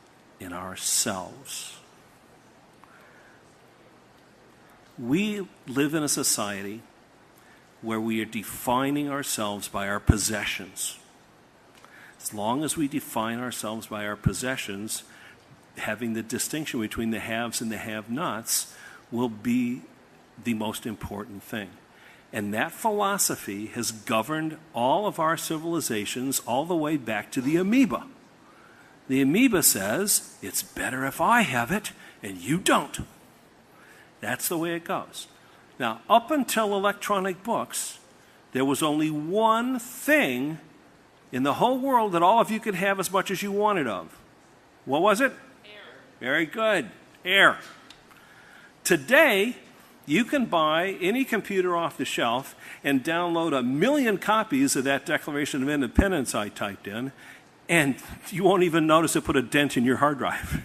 in ourselves. We live in a society where we are defining ourselves by our possessions. As long as we define ourselves by our possessions, having the distinction between the haves and the have-nots will be the most important thing. And that philosophy has governed all of our civilizations all the way back to the amoeba. The amoeba says, it's better if I have it and you don't. That's the way it goes. Now, up until electronic books, there was only one thing in the whole world that all of you could have as much as you wanted of. What was it? Air. Very good. Air. Today, you can buy any computer off the shelf and download 1 million copies of that Declaration of Independence I typed in, and you won't even notice it put a dent in your hard drive.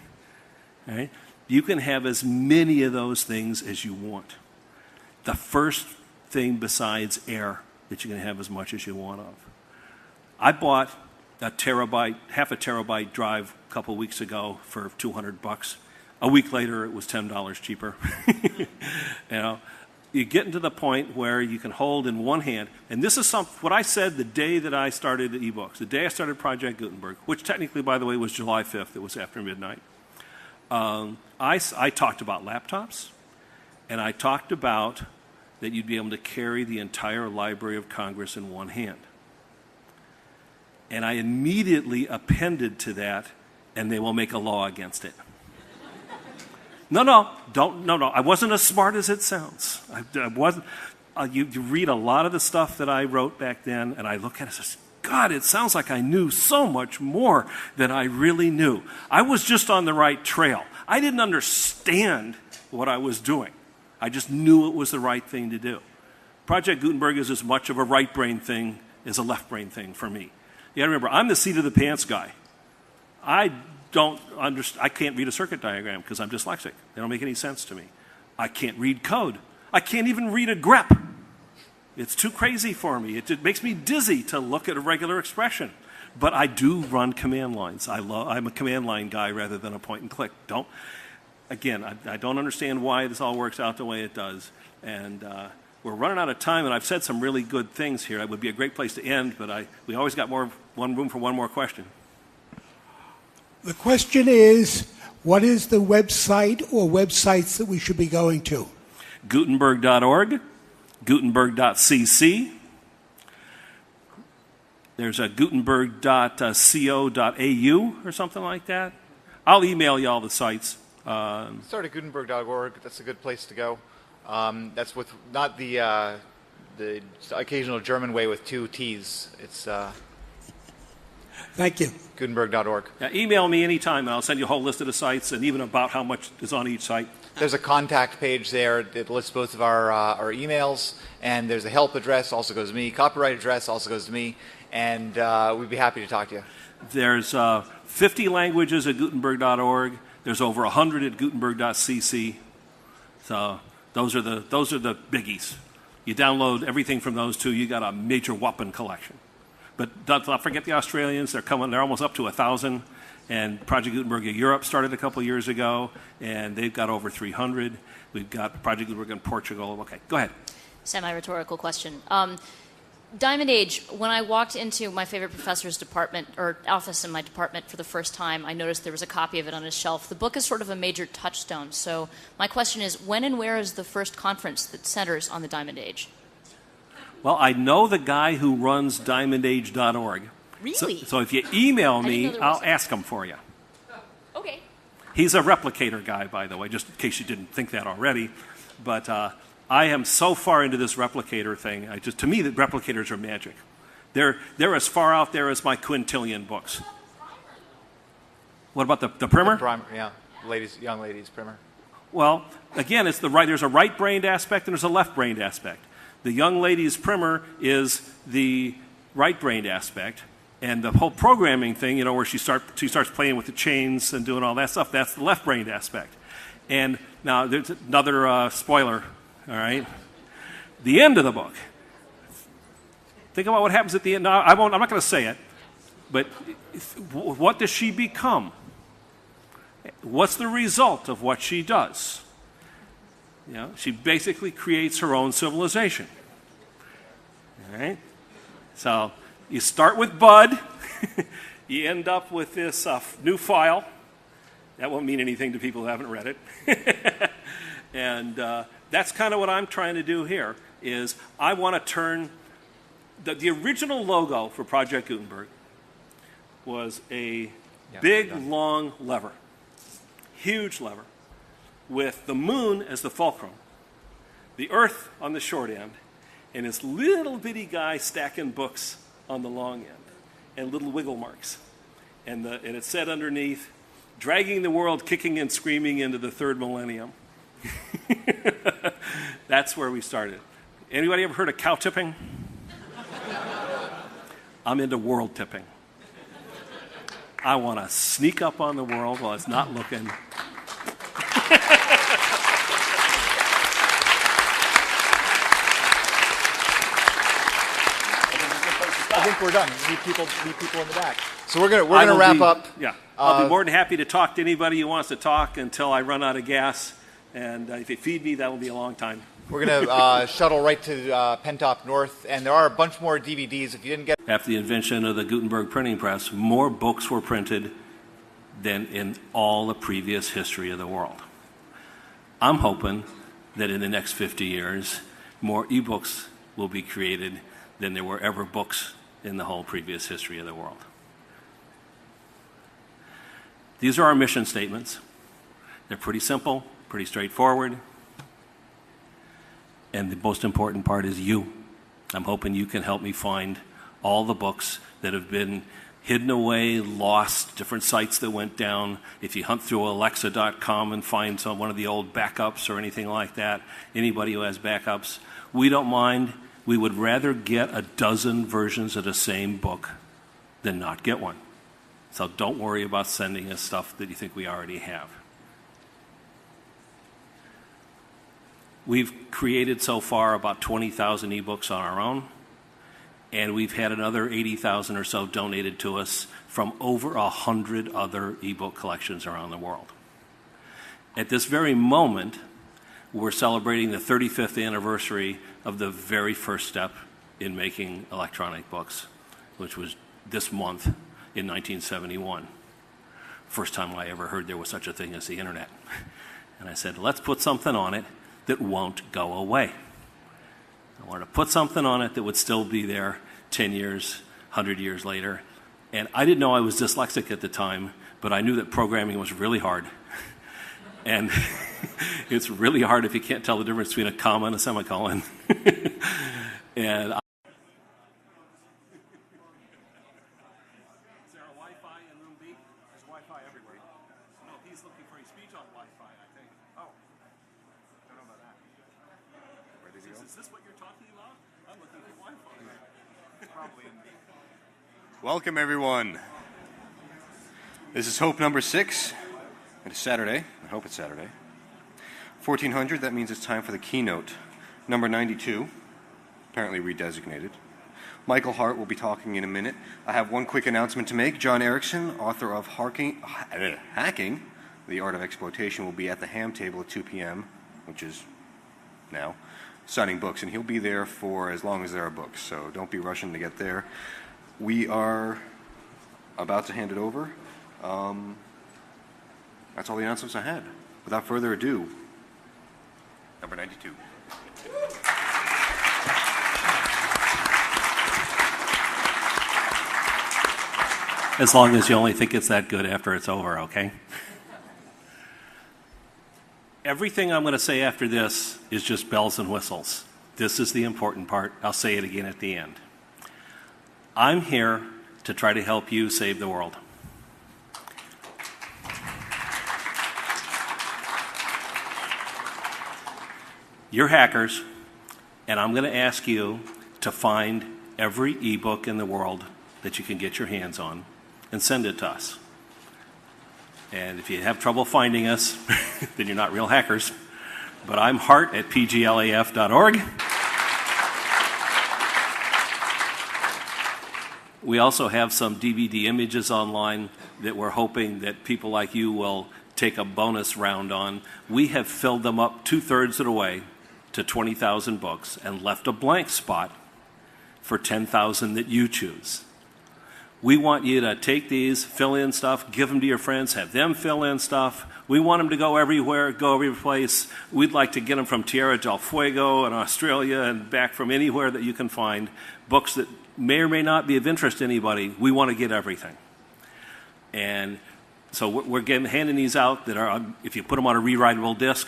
Right? You can have as many of those things as you want. The first thing besides air that you can have as much as you want of. I bought half a terabyte drive a couple weeks ago for $200. A week later, it was $10 cheaper. You get into the point where you can hold in one hand, and this is what I said the day that I started eBooks, the day I started Project Gutenberg, which technically, by the way, was July 5th. It was after midnight. I talked about laptops, and I talked about that you'd be able to carry the entire Library of Congress in one hand. And I immediately appended to that, and they will make a law against it. No. I wasn't as smart as it sounds. I wasn't. You read a lot of the stuff that I wrote back then, and I look at it and say, God, it sounds like I knew so much more than I really knew. I was just on the right trail. I didn't understand what I was doing. I just knew it was the right thing to do. Project Gutenberg is as much of a right brain thing as a left brain thing for me. You gotta remember, I'm the seat of the pants guy. I can't read a circuit diagram because I'm dyslexic. They don't make any sense to me. I can't read code. I can't even read a grep. It's too crazy for me. It makes me dizzy to look at a regular expression. But I do run command lines. I'm a command line guy rather than a point and click. I don't understand why this all works out the way it does. And we're running out of time, and I've said some really good things here. It would be a great place to end, but we always got one room for one more question. The question is, what is the website or websites that we should be going to? Gutenberg.org, Gutenberg.cc. There's a Gutenberg.co.au or something like that. I'll email you all the sites. Start at Gutenberg.org. That's a good place to go. That's with not the occasional German way with 2 T's. It's Thank you. Gutenberg.org. Yeah, email me anytime, and I'll send you a whole list of the sites and even about how much is on each site. There's a contact page there that lists both of our emails, and there's a help address, also goes to me. Copyright address also goes to me, and we'd be happy to talk to you. There's 50 languages at Gutenberg.org. There's over 100 at Gutenberg.cc. So those are the biggies. You download everything from those two, you got a major whopping collection. But don't forget the Australians. They're almost up to 1,000. And Project Gutenberg in Europe started a couple years ago, and they've got over 300. We've got Project Gutenberg in Portugal. Okay, go ahead. Semi-rhetorical question. Diamond Age, when I walked into my favorite professor's department or office in my department for the first time, I noticed there was a copy of it on his shelf. The book is sort of a major touchstone. So my question is, when and where is the first conference that centers on the Diamond Age? Well, I know the guy who runs diamondage.org. Really? So if you email me, I'll ask him for you. Okay. He's a replicator guy, by the way, just in case you didn't think that already. But I am so far into this replicator thing. To me, the replicators are magic. They're as far out there as my quintillion books. What about the primer? The primer, yeah. Young ladies primer. Well, again, there's a right-brained aspect and there's a left-brained aspect. The young lady's primer is the right-brained aspect, and the whole programming thing, where she starts playing with the chains and doing all that stuff, that's the left-brained aspect. And now there's another spoiler, all right? The end of the book, Think about what happens at the end. Now, I'm not going to say it, but what does she become? What's the result of what she does? You know, she basically creates her own civilization. All right? So you start with Bud. You end up with this new file. That won't mean anything to people who haven't read it. And that's kind of what I'm trying to do here, is I want to turn... The original logo for Project Gutenberg was a big, long lever. Huge lever. With the moon as the fulcrum. The earth on the short end. And this little bitty guy stacking books on the long end. And little wiggle marks. And it said underneath, dragging the world kicking and screaming into the third millennium. That's where we started. Anybody ever heard of cow tipping? I'm into world tipping. I want to sneak up on the world while it's not looking. I think we're done. Meet people in the back. So we're gonna wrap up. Yeah, I'll be more than happy to talk to anybody who wants to talk until I run out of gas. And if you feed me, that will be a long time. We're gonna shuttle right to Pentop North, and there are a bunch more DVDs. If you didn't get after the invention of the Gutenberg printing press, more books were printed than in all the previous history of the world. I'm hoping that in the next 50 years, more eBooks will be created than there were ever books in the whole previous history of the world. These are our mission statements. They're pretty simple, pretty straightforward. And the most important part is you. I'm hoping you can help me find all the books that have been hidden away, lost, different sites that went down. If you hunt through Alexa.com and find one of the old backups or anything like that, anybody who has backups, we don't mind. We would rather get a dozen versions of the same book than not get one. So don't worry about sending us stuff that you think we already have. We've created so far about 20,000 ebooks on our own, and we've had another 80,000 or so donated to us from over 100 other ebook collections around the world. At this very moment, we're celebrating the 35th anniversary of the very first step in making electronic books, which was this month in 1971. First time I ever heard there was such a thing as the internet. And I said, let's put something on it that won't go away. I wanted to put something on it that would still be there 10 years, 100 years later. And I didn't know I was dyslexic at the time, but I knew that programming was really hard. And it's really hard if you can't tell the difference between a comma and a semicolon. And welcome, everyone. This is Hope number 6. It's Saturday. I hope it's Saturday. 1400, that means it's time for the Keynote. Number 92, apparently redesignated. Michael Hart will be talking in a minute. I have one quick announcement to make. John Erickson, author of Hacking, The Art of Exploitation, will be at the Ham Table at 2 p.m., which is now, signing books, and he'll be there for as long as there are books, so don't be rushing to get there. We are about to hand it over. That's all the announcements I had. Without further ado, number 92. as long as you only think it's that good after it's over, okay? Everything I'm going to say after this is just bells and whistles. This is the important part. I'll say it again at the end. I'm here to try to help you save the world. You're hackers, and I'm going to ask you to find every ebook in the world that you can get your hands on and send it to us. And if you have trouble finding us, then you're not real hackers. But I'm Hart at pglaf.org. We also have some DVD images online that we're hoping that people like you will take a bonus round on. We have filled them up 2/3 of the way to 20,000 books and left a blank spot for 10,000 that you choose. We want you to take these, fill in stuff, give them to your friends, have them fill in stuff. We want them to go everywhere, go every place. We'd like to get them from Tierra del Fuego and Australia and back from anywhere that you can find. Books that may or may not be of interest to anybody. We want to get everything. And so we're handing these out that are, if you put them on a rewritable disc,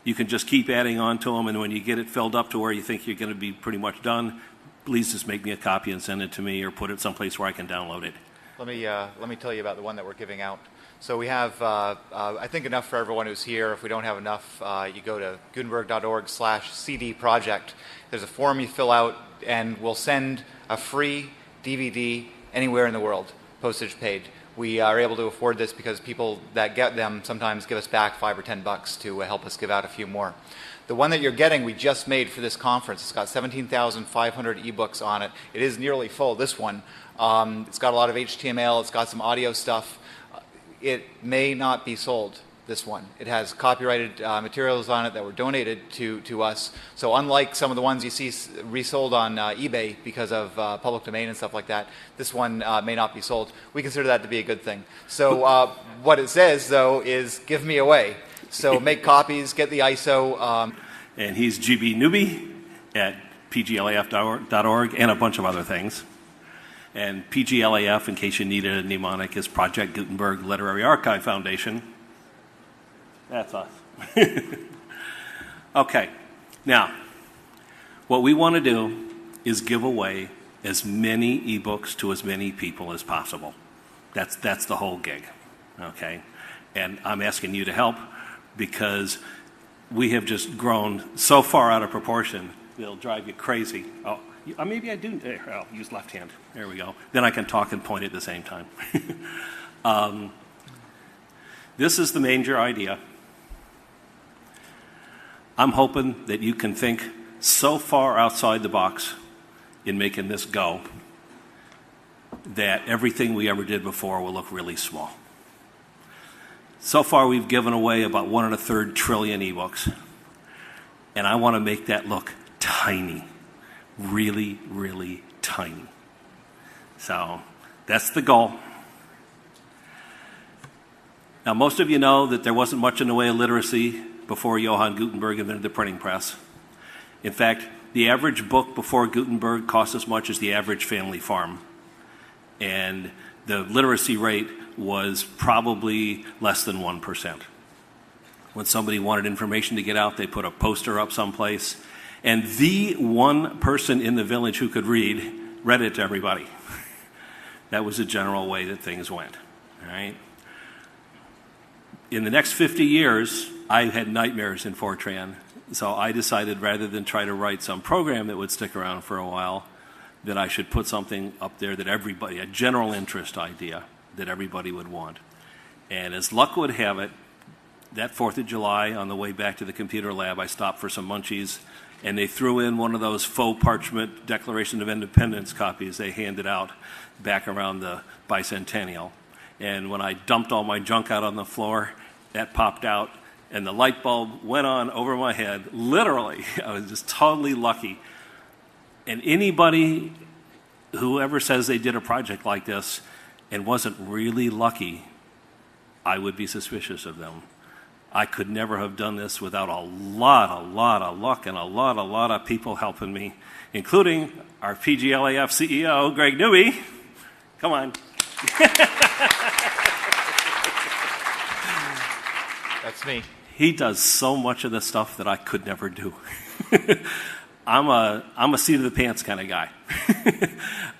you can just keep adding on to them, and when you get it filled up to where you think you're going to be pretty much done, please just make me a copy and send it to me, or put it someplace where I can download it. Let me tell you about the one that we're giving out. So we have, I think, enough for everyone who's here. If we don't have enough, you go to gutenberg.org/CD project. There's a form you fill out, and we'll send a free DVD anywhere in the world, postage paid. We are able to afford this because people that get them sometimes give us back $5 or $10 to help us give out a few more. The one that you're getting, we just made for this conference. It's got 17,500 ebooks on it. It is nearly full, this one. It's got a lot of HTML. It's got some audio stuff. It may not be sold, this one. It has copyrighted materials on it that were donated to us. So unlike some of the ones you see resold on eBay because of public domain and stuff like that, this one may not be sold. We consider that to be a good thing. So what it says, though, is give me away. So make copies, get the ISO. And he's GB Newby at pglaf.org and a bunch of other things. And PGLAF, in case you needed a mnemonic, is Project Gutenberg Literary Archive Foundation. That's us. Okay. Now, what we want to do is give away as many ebooks to as many people as possible. That's the whole gig. Okay? And I'm asking you to help because we have just grown so far out of proportion, it'll drive you crazy. Oh, maybe I do. I'll use left hand. There we go. Then I can talk and point at the same time. This is the major idea. I'm hoping that you can think so far outside the box in making this go that everything we ever did before will look really small. So far, we've given away about 1 1/3 trillion ebooks, and I want to make that look tiny, really, really tiny. So that's the goal. Now, most of you know that there wasn't much in the way of literacy before Johann Gutenberg invented the printing press. In fact, the average book before Gutenberg cost as much as the average family farm. And the literacy rate was probably less than 1%. When somebody wanted information to get out, they put a poster up someplace, and the one person in the village who could read it to everybody. That was the general way that things went. All right? In the next 50 years, I had nightmares in Fortran, so I decided rather than try to write some program that would stick around for a while, that I should put something up there that everybody, a general interest idea that everybody would want. And as luck would have it, that 4th of July, on the way back to the computer lab, I stopped for some munchies, and they threw in one of those faux parchment Declaration of Independence copies they handed out back around the bicentennial. And when I dumped all my junk out on the floor, that popped out, and the light bulb went on over my head. Literally, I was just totally lucky. And anybody who ever says they did a project like this and wasn't really lucky, I would be suspicious of them. I could never have done this without a lot of luck and a lot of people helping me, including our PGLAF CEO, Greg Newby. Come on. That's me. He does so much of the stuff that I could never do. I'm a seat of the pants kind of guy.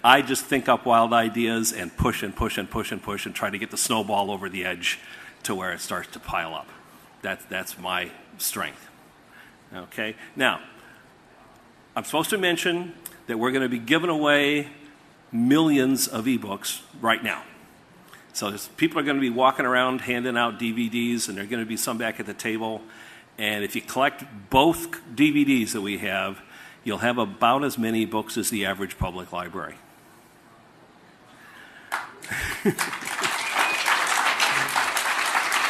I just think up wild ideas and push and push and push and push and try to get the snowball over the edge to where it starts to pile up. That's my strength. Okay? Now, I'm supposed to mention that we're going to be giving away millions of ebooks right now. So people are going to be walking around handing out DVDs, and there are going to be some back at the table. And if you collect both DVDs that we have, you'll have about as many books as the average public library. you.